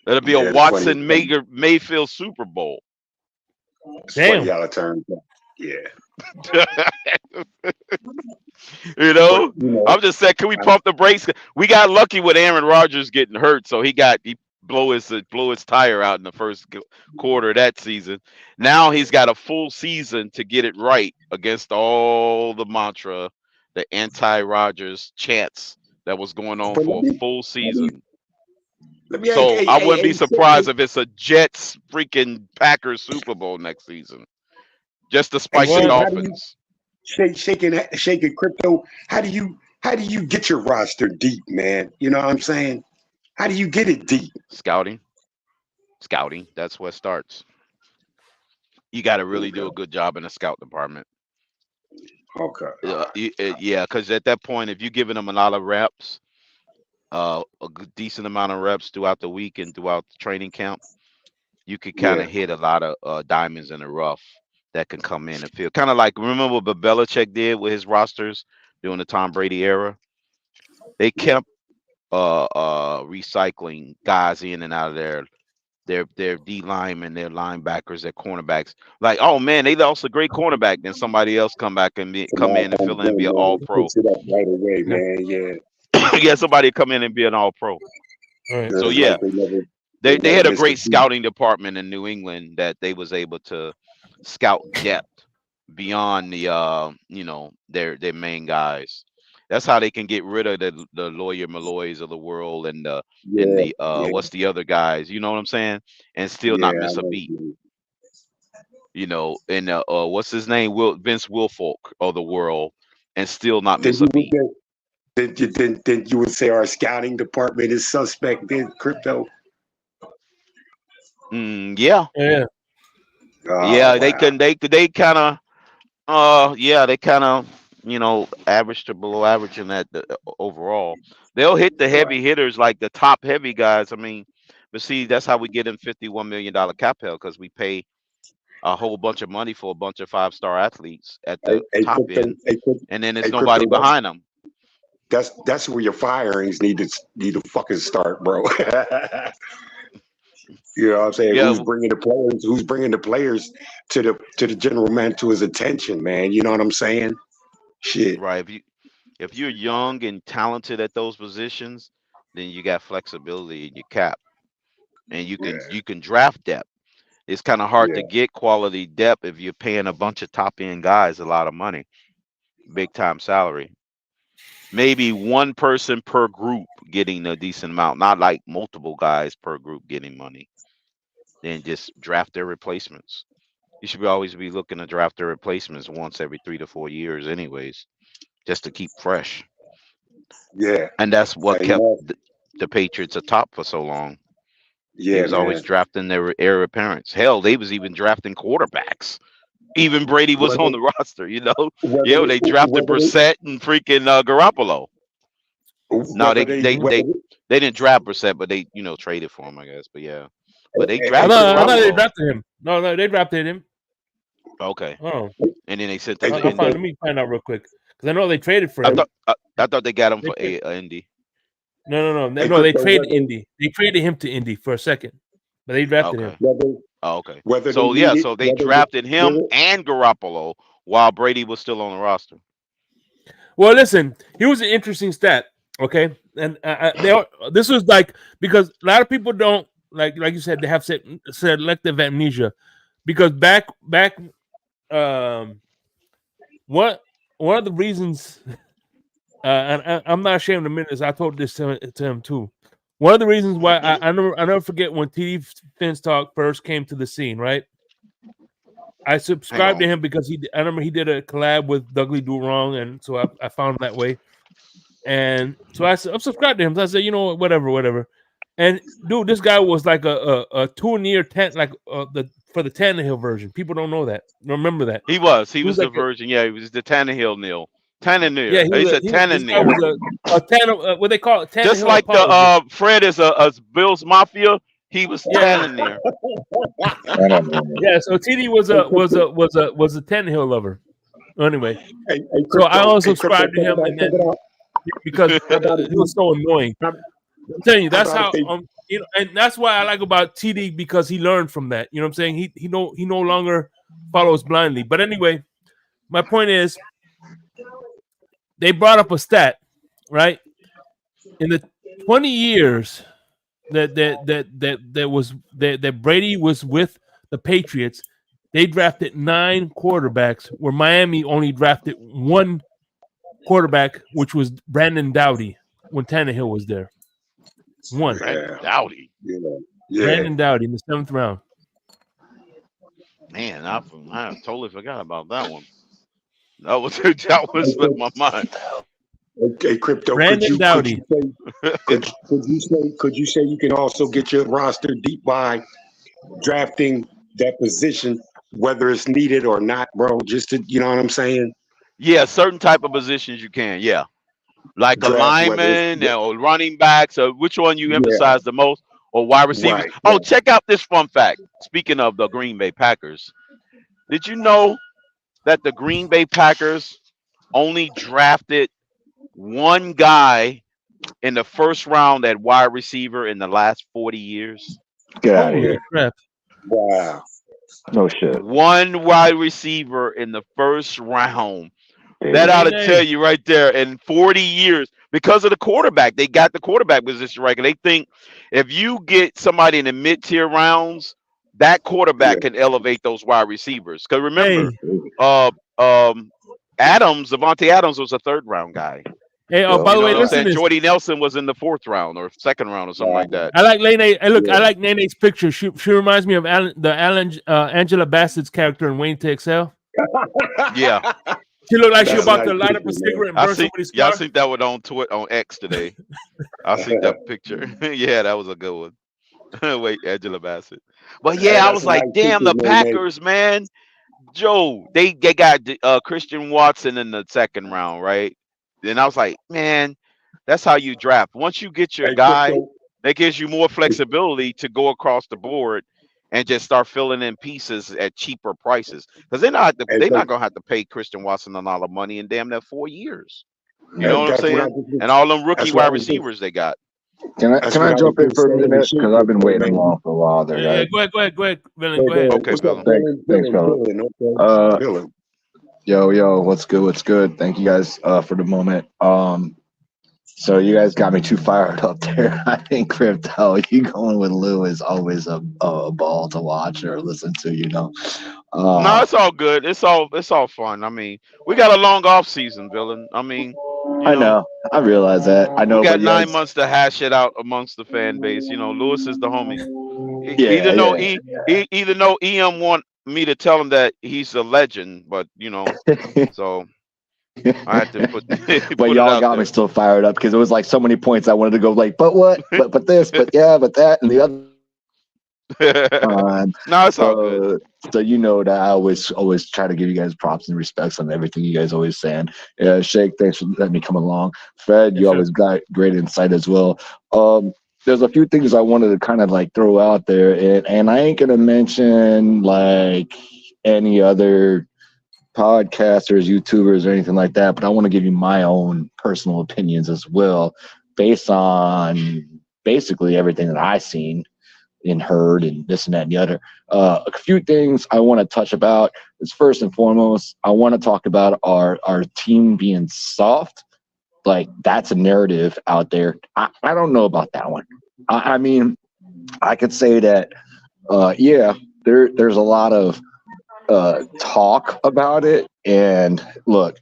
It'll be a Watson Mayfield Super Bowl. Damn. Y'all turn. Yeah. You know, I'm just saying, can we pump the brakes? We got lucky with Aaron Rodgers getting hurt, so he blow his tire out in the first quarter of that season. Now he's got a full season to get it right against all the mantra, the anti-Rodgers chants that was going on for a full season. So I wouldn't be surprised if it's a Jets freaking Packers Super Bowl next season, just to spike the Dolphins. Shaking Crypto. How do you get your roster deep, man? You know what I'm saying? How do you get it deep? Scouting. That's where it starts. You got to really do a good job in the scout department. Okay. Yeah, because at that point, if you're giving them a lot of reps, a decent amount of reps throughout the week and throughout the training camp, you could kind of hit a lot of diamonds in the rough that can come in and feel kind of like, remember what Belichick did with his rosters during the Tom Brady era? They kept recycling guys in and out of their D linemen, their linebackers, their cornerbacks. Like, oh man, they lost a great cornerback. Then somebody else come in and fill in and be an all pro. Right away, man. Yeah. Yeah, somebody come in and be an all pro. Right. So yeah, they had a great scouting department in New England that they was able to scout depth beyond the their main guys. That's how they can get rid of the Lawyer Malloys of the world and what's the other guys, you know what I'm saying? And still not miss a beat. You know, and what's his name? Vince Wilfork of the world, and still not miss a beat. Then you would say our scouting department is suspect in Crypto? Yeah. Yeah. They kind of average to below average in that overall. They'll hit the heavy hitters, like the top heavy guys. I mean, but see, that's how we get them $51 million cap hell, because we pay a whole bunch of money for a bunch of 5-star athletes at the top end, and then there's nobody behind them. That's where your firings need to fucking start, bro. You know what I'm saying? Yeah. Who's bringing the players to the general man, to his attention, man? You know what I'm saying? Shit. Right. If you're young and talented at those positions, then you got flexibility in your cap, and you can draft depth. It's kind of hard to get quality depth if you're paying a bunch of top end guys a lot of money, big time salary. maybe one person per group getting a decent amount, not like multiple guys per group getting money. Then just draft their replacements. You should always be looking to draft their replacements once every 3 to 4 years, anyways, just to keep fresh. Yeah. And that's what Hey, kept man. the Patriots atop for so long. They Yeah, was always man. drafting their heir apparents. Hell, they was even drafting quarterbacks. Even Brady was Whether on the roster, you know. whether Yeah, they drafted whether Brissett and freaking Garoppolo. No, whether they they whether they didn't draft Brissett, but they traded for him, I guess. But yeah, but they hey, drafted I thought they Garoppolo. drafted him. No, they drafted him. Okay, Oh, and then they sent him hey, to I'll find. Indy. Let me find out real quick because I know they traded for I him. thought I thought they got him They for tra- Indy. no. hey, They Crypto, traded Indy. They traded him to Indy for a second, but they drafted him. Okay. whether Oh, okay. whether they So yeah, need it, so they whether drafted they him and Garoppolo while Brady was still on the roster. Well, listen, here was an interesting stat. Okay, and this was like because a lot of people don't like you said they have selective amnesia because back what one of the reasons and I'm not ashamed to admit this. I told this to him too. One of the reasons why I never forget when TD Finn's Talk first came to the scene. Right, I subscribed to him because I remember he did a collab with Dudley Do Wrong, and so I found him that way. And so I'm subscribed to him. So I said, you know, whatever. And dude, this guy was like a 2 near 10, like for the Tannehill version. People don't know that. Remember that He was he was the like version. Yeah, he was the Tannehill Neil. yeah, Tannehill. He said this guy Tannehill. was a Tanner, what they call it, Just Tannehill like apologist. the Fred is a Bills Mafia. He was Yeah. Tannehill. Yeah, so TD was a Tannehill lover. Anyway, hey, so I Crypto, also hey, Crypto, subscribed to him, and then because how about he was so annoying. how, I'm telling you, how that's about how if they you know, and that's why I like about TD because he learned from that. You know what I'm saying? He no longer follows blindly. But anyway, my point is, they brought up a stat, right? In the 20 years that Brady was with the Patriots, they drafted 9 quarterbacks, where Miami only drafted 1 quarterback, which was Brandon Doughty when Tannehill was there. 1. Brandon Doughty. yeah. Brandon Doughty in the 7th round. Man, I totally forgot about that one. That was slipped my mind. Okay, Crypto, Brandon Doughty. could you say you can also get your roster deep by drafting that position, whether it's needed or not, bro? Just to, you know what I'm saying? Yeah, certain type of positions you can. Yeah, like a Draft whether it's lineman or running backs. Or which one you yeah, emphasize the most? Or wide receivers? right. Oh, check out this fun fact. Speaking of the Green Bay Packers, did you know that the Green Bay Packers only drafted one guy in the first round at wide receiver in the last 40 years? Get out of Holy here. crap. Wow. No shit. One wide receiver in the first round. Damn. That ought to Hey. tell you right there. In 40 years, because of the quarterback, they got the quarterback position right. They think if you get somebody in the mid-tier rounds, that quarterback can elevate those wide receivers. Because remember, Devontae Adams was a 3rd round guy. Hey, Yo. by the You know way, what I'm listen saying? to this. Jordy Nelson was in the 4th round or 2nd round or something like that. I like Lene. Hey, look, I like Nene's picture. She reminds me of Angela Bassett's character in Wayne to Excel. Yeah, She looked like she That's about a to nice light up a picture, man. cigarette and I burn see. somebody's Yeah, I car. seen that one on X today. I seen that picture. Yeah, that was a good one. Wait, Angela Bassett. But Hey, yeah, I that's was a like, nice damn, picture, the man. Packers, man. Joe, they got Christian Watson in the 2nd round, right? Then I was like, man, that's how you draft. Once you get your Hey, guy, Crypto. that gives you more flexibility to go across the board and just start filling in pieces at cheaper prices. Because they're not gonna have to pay Christian Watson a lot of money in damn near 4 years. You know what I'm That's what I saying? And all them rookie that's what I wide was just receivers they got. Can that's I what I was jump in just for a saying to minute? Sheik Because I've been before, waiting man. along for a while there, Yeah, guys. go ahead, Villain, go ahead. Okay, What's up, Bella. Dylan? Thanks, fella. Okay. Dylan. Yo, what's good? What's good? Thank you guys for the moment. So you guys got me too fired up there. I think Crypto, you going with Lou is always a ball to watch or listen to. You know. No, it's all good. It's all fun. I mean, we got a long off season, villain. I mean, I know. I realize that. I know, We got but 9 months to hash it out amongst the fan base. Lewis is the homie. yeah, Even though EM want me to tell him that he's a legend, but so I had to put but put it y'all out got there. me still fired up because it was like so many points I wanted to go like, but what, but this, but yeah, but that, and the other. No, it's all good. So that I always try to give you guys props and respects on everything you guys always saying. Shake, thanks for letting me come along. Fred, you always got great insight as well. There's a few things I wanted to kind of like throw out there, and I ain't gonna mention like any other podcasters, YouTubers, or anything like that, but I want to give you my own personal opinions as well, based on basically everything that I've seen and heard and this and that and the other. A few things I want to touch about is, first and foremost, I want to talk about our team being soft. Like, that's a narrative out there. I don't know about that one. I mean, I could say that, there's a lot of talk about it. And look,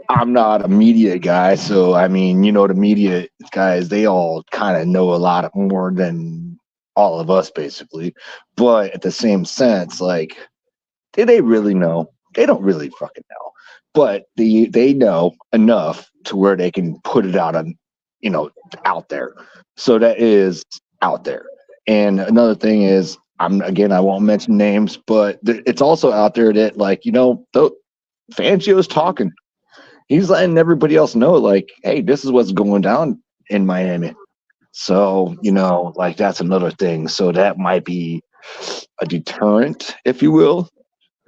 I'm not a media guy, so I mean, the media guys, they all kind of know a lot more than all of us, basically. But at the same sense, like, do they really know? They don't really fucking know. But they know enough to where they can put it out on, out there. So that is out there. And another thing is, I won't mention names, but it's also out there that, like, Fangio's talking. He's letting everybody else know, like, hey, this is what's going down in Miami. So, like, that's another thing. So that might be a deterrent, if you will,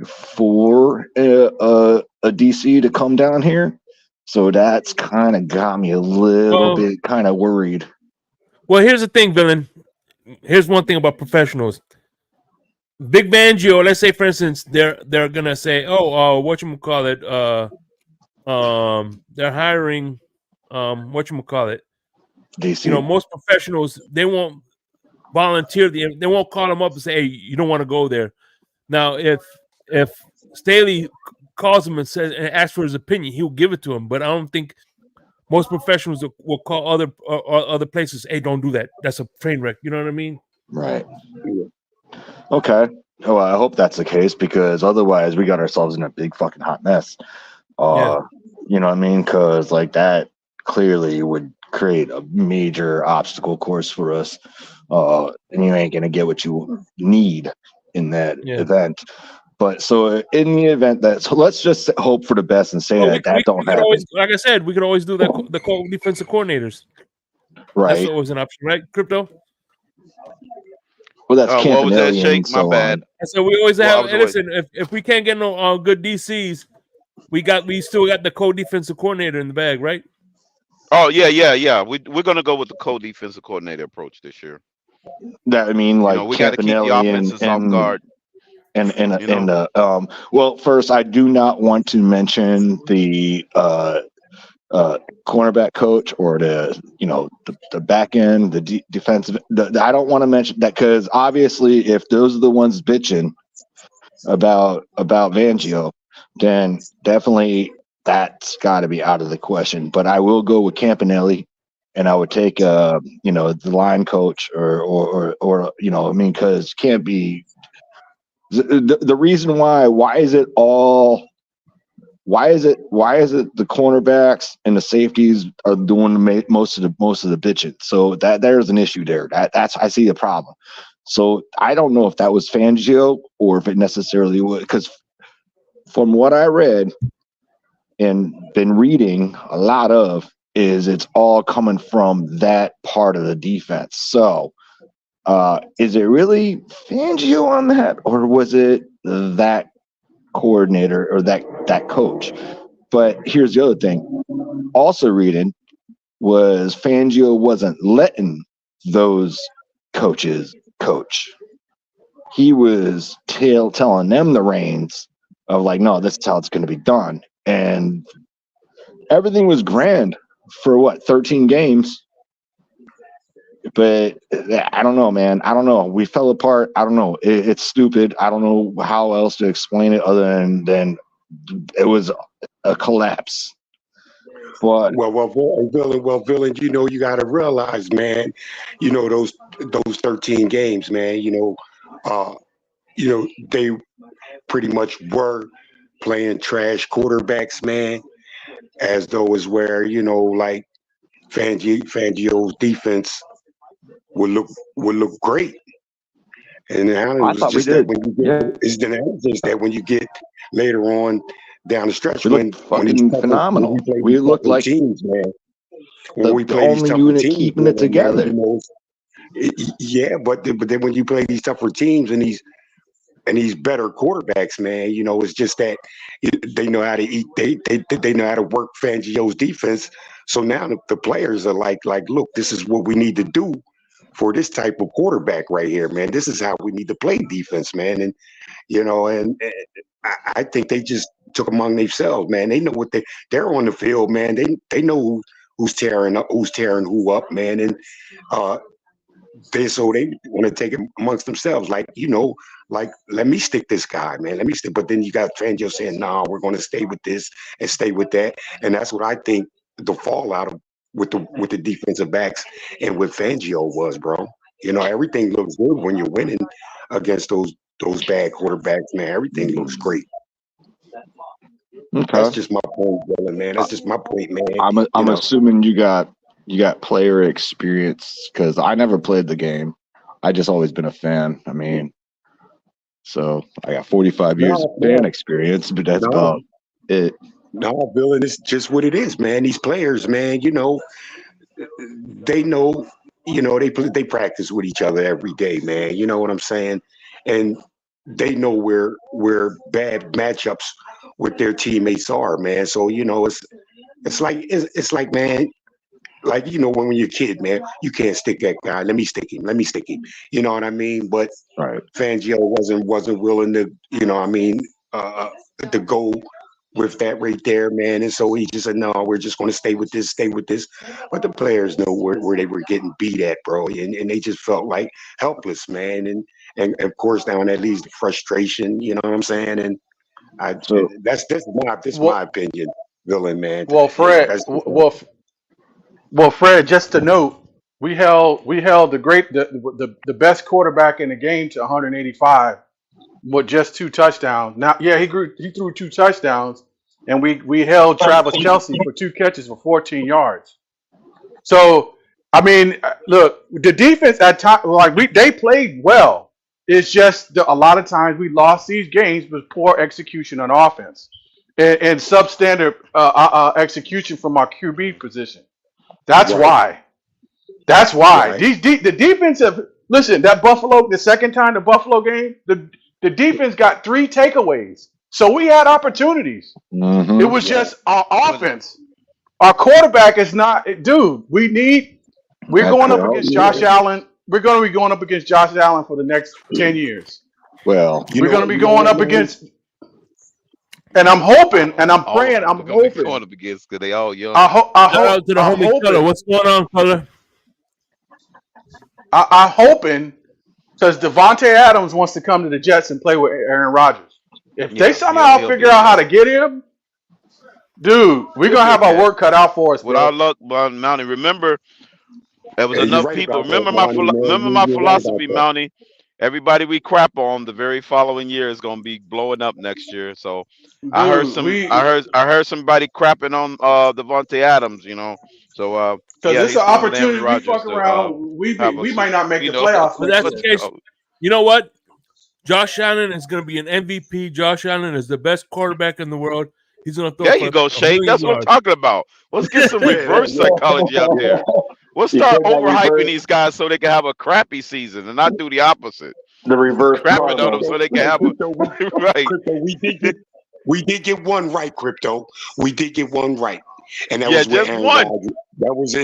for a DC to come down here. So that's kind of got me a little bit kind of worried. Well, here's the thing, Villain. Here's one thing about professionals. Big Fangio, let's say, for instance, they're gonna say, whatchamacallit, they're hiring whatchamacallit. DC. Most professionals, they won't volunteer, they won't call them up and say, hey, you don't want to go there. Now, if Staley calls him and says and asks for his opinion, he'll give it to him. But I don't think most professionals will call other places, hey, don't do that. That's a train wreck. You know what I mean? Right. Okay. Well, I hope that's the case, because otherwise we got ourselves in a big fucking hot mess. Yeah. You know what I mean? Because like that clearly would create a major obstacle course for us. And you ain't gonna get what you need in that event. But so in the event so let's just hope for the best and say that don't happen. Always, like I said, we could always do that. The defensive coordinators. Right. That's always an option, right? Crypto. Well, that's what was that, Shake? My bad. So we always have. Listen, if we can't get no good DCs, we still got the co-defensive coordinator in the bag, right? Oh yeah. We're gonna go with the co-defensive coordinator approach this year. That, I mean, like, we got to keep the offenses off guard. Well, first, I do not want to mention the cornerback coach or the back end, the defensive. I don't want to mention that, because obviously, if those are the ones bitching about Fangio, then definitely that's got to be out of the question. But I will go with Campanelli, and I would take the line coach or I mean, because can't be the reason why is it the cornerbacks and the safeties are doing most of the bitching. So there's an issue there. That's I see a problem. So I don't know if that was Fangio or if it necessarily was, because from what I read and been reading a lot of, is it's all coming from that part of the defense. So is it really Fangio on that, or was it that coordinator or that coach? But here's the other thing. Also reading was Fangio wasn't letting those coaches coach. He was telling them the reins of, like, no, this is how it's going to be done. And everything was grand for 13 games. But I don't know, man. I don't know. We fell apart. I don't know. It's stupid. I don't know how else to explain it other than it was a collapse. But Villain, you got to realize, man, those 13 games, man, they pretty much were playing trash quarterbacks, man, as though is where, like Fangio's defense would look great. And it I was thought we just that did. when you get it's just that when you get later on down the stretch We looked fucking phenomenal. We looked like teams, man. the only unit keeping it together. Yeah, but then when you play these tougher teams and these better quarterbacks, man, it's just that they know how to eat. They know how to work Fangio's defense. So now the players are like, look, this is what we need to do for this type of quarterback right here, man. This is how we need to play defense, man. And I think they just took among themselves, man. They know what they're on the field, man. They know who's tearing who up, man. And they want to take it amongst themselves, like let me stick this guy, man. Let me stick. But then you got Fangio saying, "No, we're going to stay with this and stay with that," and that's what I think the fallout of with the defensive backs and with Fangio was, bro. Everything looks good when you're winning against those bad quarterbacks, man. Everything looks great. Okay. That's just my point, brother, man. That's just my point, man. I'm assuming you got player experience, because I never played the game. I just always been a fan. I mean, so I got 45 years of fan experience, but that's about it. No, Bill, and it's just what it is, man. These players, man, they know, they practice with each other every day, man. You know what I'm saying? And they know where bad matchups with their teammates are, man. So it's like, man, like when you're a kid, man, you can't stick that guy. Let me stick him. You know what I mean? But right. Fangio wasn't willing to, to go with that right there, man. And so he just said, no, we're just going to stay with this. But the players know where they were getting beat at, bro. And they just felt like helpless, man. And of course, now that leads to frustration, you know what I'm saying? And that's my opinion, Villain, man. Well, Fred, Fred, just to note, we held the best quarterback in the game to 185 with just 2 touchdowns. Now, yeah, he threw 2 touchdowns, and we held Travis Kelce for 2 catches for 14 yards. So, I mean, look, the defense at time, they played well. It's just a lot of times we lost these games with poor execution on offense and substandard execution from our QB position. That's why. That's why. Right. The defensive. Listen, the second time the Buffalo game, the defense got 3 takeaways. So we had opportunities. Mm-hmm. It was just our offense. Our quarterback is not. Dude, we're going up against Josh Allen. We're going to be going up against Josh Allen for the next 10 years. Well, we're going to be going up against. And I'm hoping, and I'm praying, I'm hoping. Going up against, because they all young. Shout out to the homie Color. What's going on, Color? I'm hoping, because Devontae Adams wants to come to the Jets and play with Aaron Rodgers. If they somehow figure out how to get him, dude, we're going to have our work cut out for us. With our luck, Mountie, remember, there was enough people. Remember my philosophy, Mountie. Everybody we crap on the very following year is going to be blowing up next year. So dude, I heard somebody crapping on Devontae Adams, So because it's an opportunity we fuck around. We might not make the playoffs. But that's the case. You know what? Josh Allen is going to be an MVP. Josh Allen is the best quarterback in the world. He's going to throw. There you go, Shake. That's what I'm talking about. Let's get some reverse psychology out there. We'll start overhyping these guys so they can have a crappy season and not do the opposite. The reverse crapping on them so they can have a right. Crypto, we did get one right, Crypto. We did get one right. And that was just Aaron one. Rodgers. That was in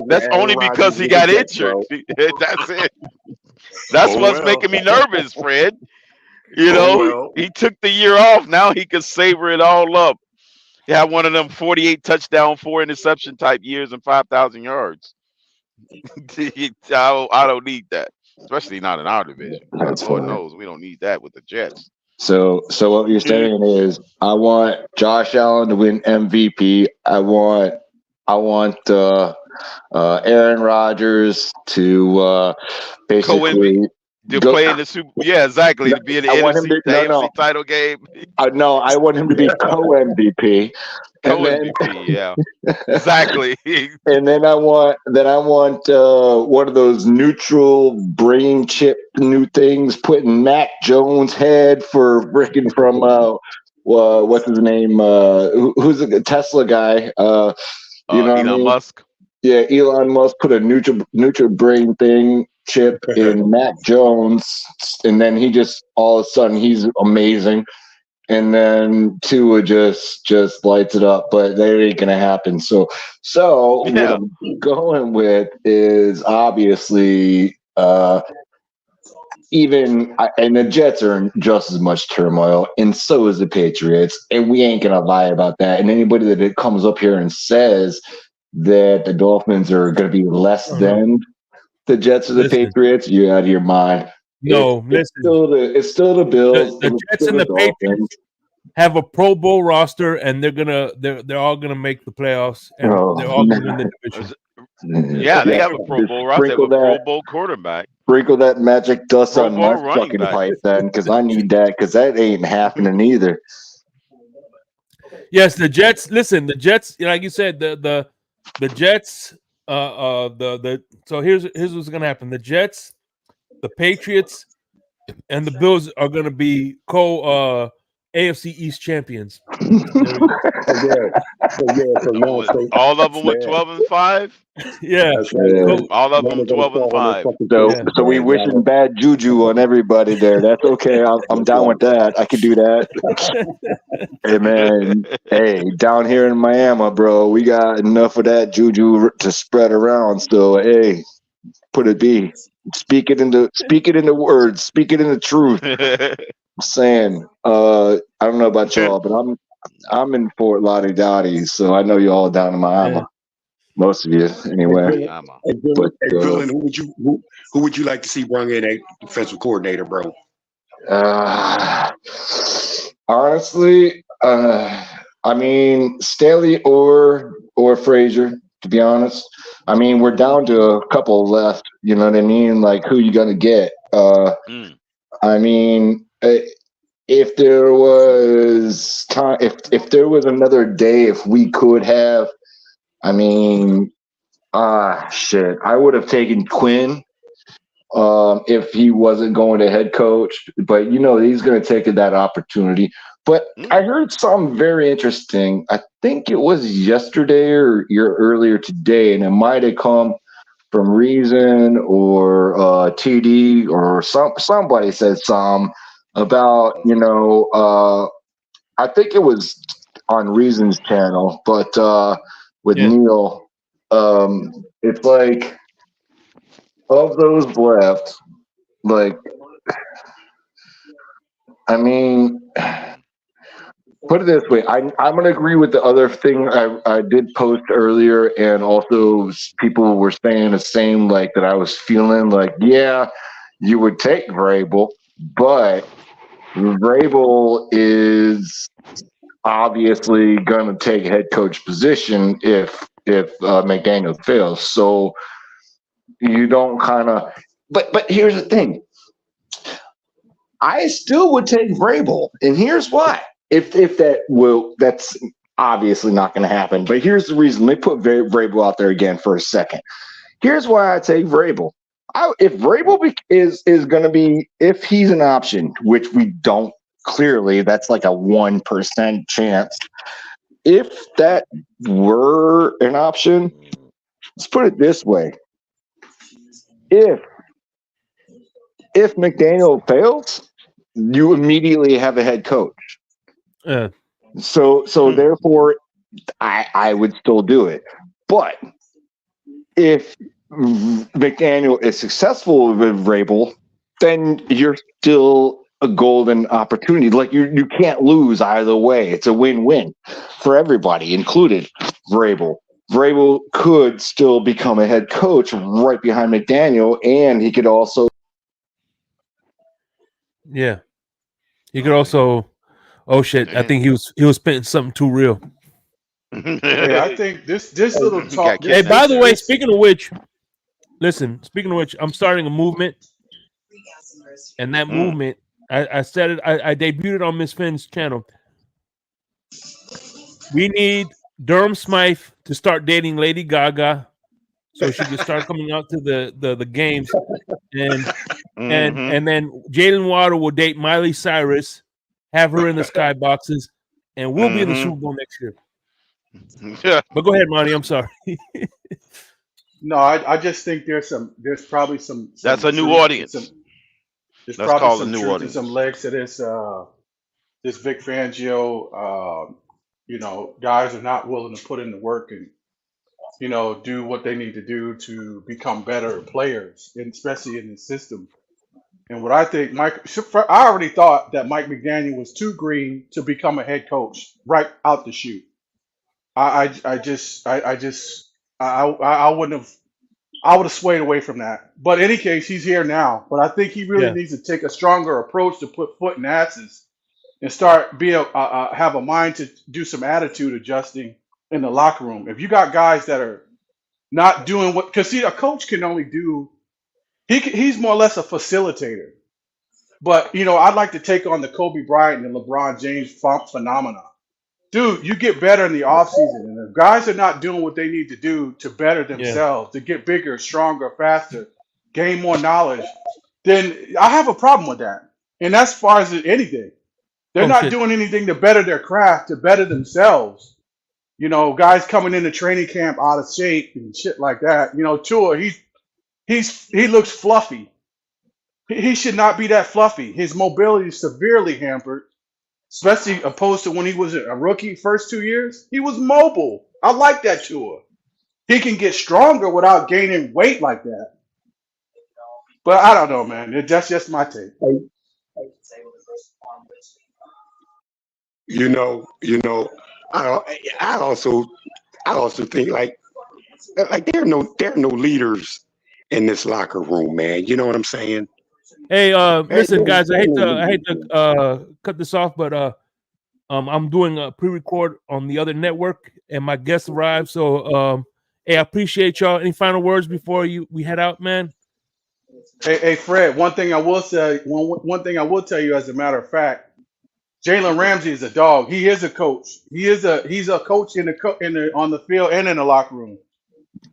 That's only because he got injured. That's it. That's what's making me nervous, Fred. He took the year off. Now he can savor it all up. He had one of them 48 touchdown, 4 interception type years and 5,000 yards. I don't need that, especially not in our division. Lord knows we don't need that with the Jets. So what you're saying is, I want Josh Allen to win MVP. I want Aaron Rodgers to basically to go. play in the Super. Yeah, exactly. To be in the I want him NFC, to AFC title game. no, I want him to be co-MVP, and then Co-MVP. Yeah, exactly. and then I want one of those neutral brain chip new things, putting Mac Jones' head for freaking from what's his name? Who's the Tesla guy? You know what I Elon mean? Musk. Yeah, Elon Musk put a neutral brain thing chip in Mac Jones, and then he just all of a sudden he's amazing. And then Tua just lights it up, but that ain't gonna happen. So what I'm going with is obviously and the Jets are in just as much turmoil, and so is the Patriots, and we ain't gonna lie about that. And anybody that comes up here and says that the Dolphins are gonna be less than the Jets or the Patriots, you're out of your mind. No, it's still the Bills. The Jets and the Patriots have a Pro Bowl roster, and they're all gonna make the playoffs, and they're all gonna win the division. Yeah, they have a Pro Bowl roster. They have a Pro Bowl quarterback. Sprinkle that magic dust on my fucking pipe, then, because I need that, because that ain't happening either. Yes, the Jets. Listen, the Jets. Like you said, the Jets. So here's what's gonna happen. The Jets, the Patriots, and the Bills are gonna be AFC East champions. All of them with 12-5. Yeah, all of them 12-5. So we wishing bad juju on everybody there. That's okay. I'm down with that. I can do that. Hey man, down here in Miami, bro, we got enough of that juju to spread around. So hey, put it be. Speak it into words. Speak it into truth. I'm saying, I don't know about y'all, but I'm in Fort Lauderdale, so I know you all down in Miami. Most of you, anyway. Dylan, who would you like to see bring in a defensive coordinator, bro? Honestly, I mean Staley or Frazier. To be honest, I mean we're down to a couple left. You know what I mean? Like who you gonna get? I mean, if there was time, if there was another day, if we could have, I mean, shit, I would have taken Quinn if he wasn't going to head coach. But you know, he's going to take that opportunity. But I heard something very interesting. I think it was yesterday or earlier today, and it might have come from Reason or TD or somebody said something about, you know, I think it was on Reason's channel, but with Neil, it's like of those left, like, I mean, put it this way, I'm going to agree with the other thing I did post earlier, and also people were saying the same, like that I was feeling like, yeah, you would take Vrabel, but Vrabel is obviously going to take head coach position if McDaniel fails. So you don't kind of, but here's the thing. I still would take Vrabel, and here's why. If that's obviously not going to happen. But here's the reason. Let me put Vrabel out there again for a second. Here's why I take Vrabel. If Vrabel is going to be, if he's an option, which we don't clearly, that's like a 1% chance. If that were an option, let's put it this way. If McDaniel fails, you immediately have a head coach. So therefore, I would still do it. But if McDaniel is successful with Vrabel, then you're still a golden opportunity. Like you can't lose either way. It's a win-win for everybody, included Vrabel. Vrabel could still become a head coach right behind McDaniel, and he could also. Yeah. He could also. Oh shit! I think he was spitting something too real. Hey, I think this little talk. Hey, by the way, speaking of which, I'm starting a movement, and that movement, I said it. I debuted it on Miss Finn's channel. We need Durham Smythe to start dating Lady Gaga, so she can start coming out to the games, and then Jalen Waddle will date Miley Cyrus, have her in the skyboxes, and we'll be in the Super Bowl next year. Yeah. But go ahead, Monty. I'm sorry. No, I just think there's probably some That's a new audience. There's Let's probably call it some a new truth and audience. some legs to this Vic Fangio. Guys are not willing to put in the work and do what they need to do to become better players, and especially in the system. And what I think, I already thought that Mike McDaniel was too green to become a head coach right out the chute. I would have swayed away from that. But in any case, he's here now. But I think he really needs to take a stronger approach to put foot in asses and start have a mind to do some attitude adjusting in the locker room. If you got guys that are not doing because see, a coach can only do. He's more or less a facilitator. But I'd like to take on the Kobe Bryant and LeBron James phenomenon. Dude, you get better in the offseason. And if guys are not doing what they need to do to better themselves, to get bigger, stronger, faster, gain more knowledge, then I have a problem with that. And that's as far as anything. They're not doing anything to better their craft, to better themselves. Guys coming into training camp out of shape and shit like that. Tua, he looks fluffy. He should not be that fluffy. His mobility is severely hampered. Especially opposed to when he was a rookie first 2 years. He was mobile. I like that Tua. He can get stronger without gaining weight like that. But I don't know, man. That's just my take. I also think like there are no leaders in this locker room, man. You know what I'm saying? Hey, listen, guys. I hate to cut this off, but I'm doing a pre-record on the other network, and my guest arrived. So, hey, I appreciate y'all. Any final words before we head out, man? Hey, Fred. One thing I will say. One thing I will tell you, as a matter of fact, Jalen Ramsey is a dog. He is a coach. He's a coach on the field and in the locker room.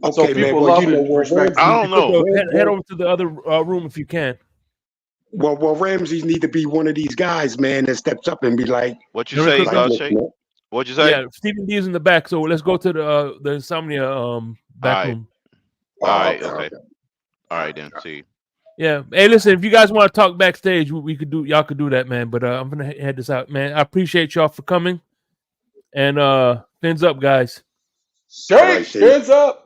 Okay, so people love him. Respect. I don't know. Head over to the other room if you can. Well, Ramsey need to be one of these guys, man, that steps up and be like, "What you say, Shake? What'd you say?" Yeah, Stephen D is in the back, so let's go to the insomnia back room. All right, okay. All right, then. See. Yeah. Hey, listen, if you guys want to talk backstage, y'all could do that, man. But I'm gonna head this out, man. I appreciate y'all for coming, and fins up, guys. Shake, fins up.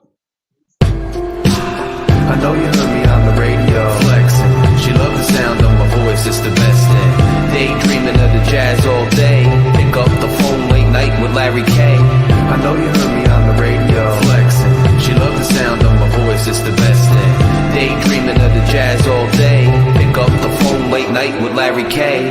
I know you heard me on the radio, flexing. She loved the sound of my voice, it's the best thing. Daydreaming of the jazz all day. Pick up the phone late night with Larry K. I know you heard me on the radio, flexing. She loved the sound of my voice, it's the best thing. Daydreaming of the jazz all day. Pick up the phone late night with Larry K.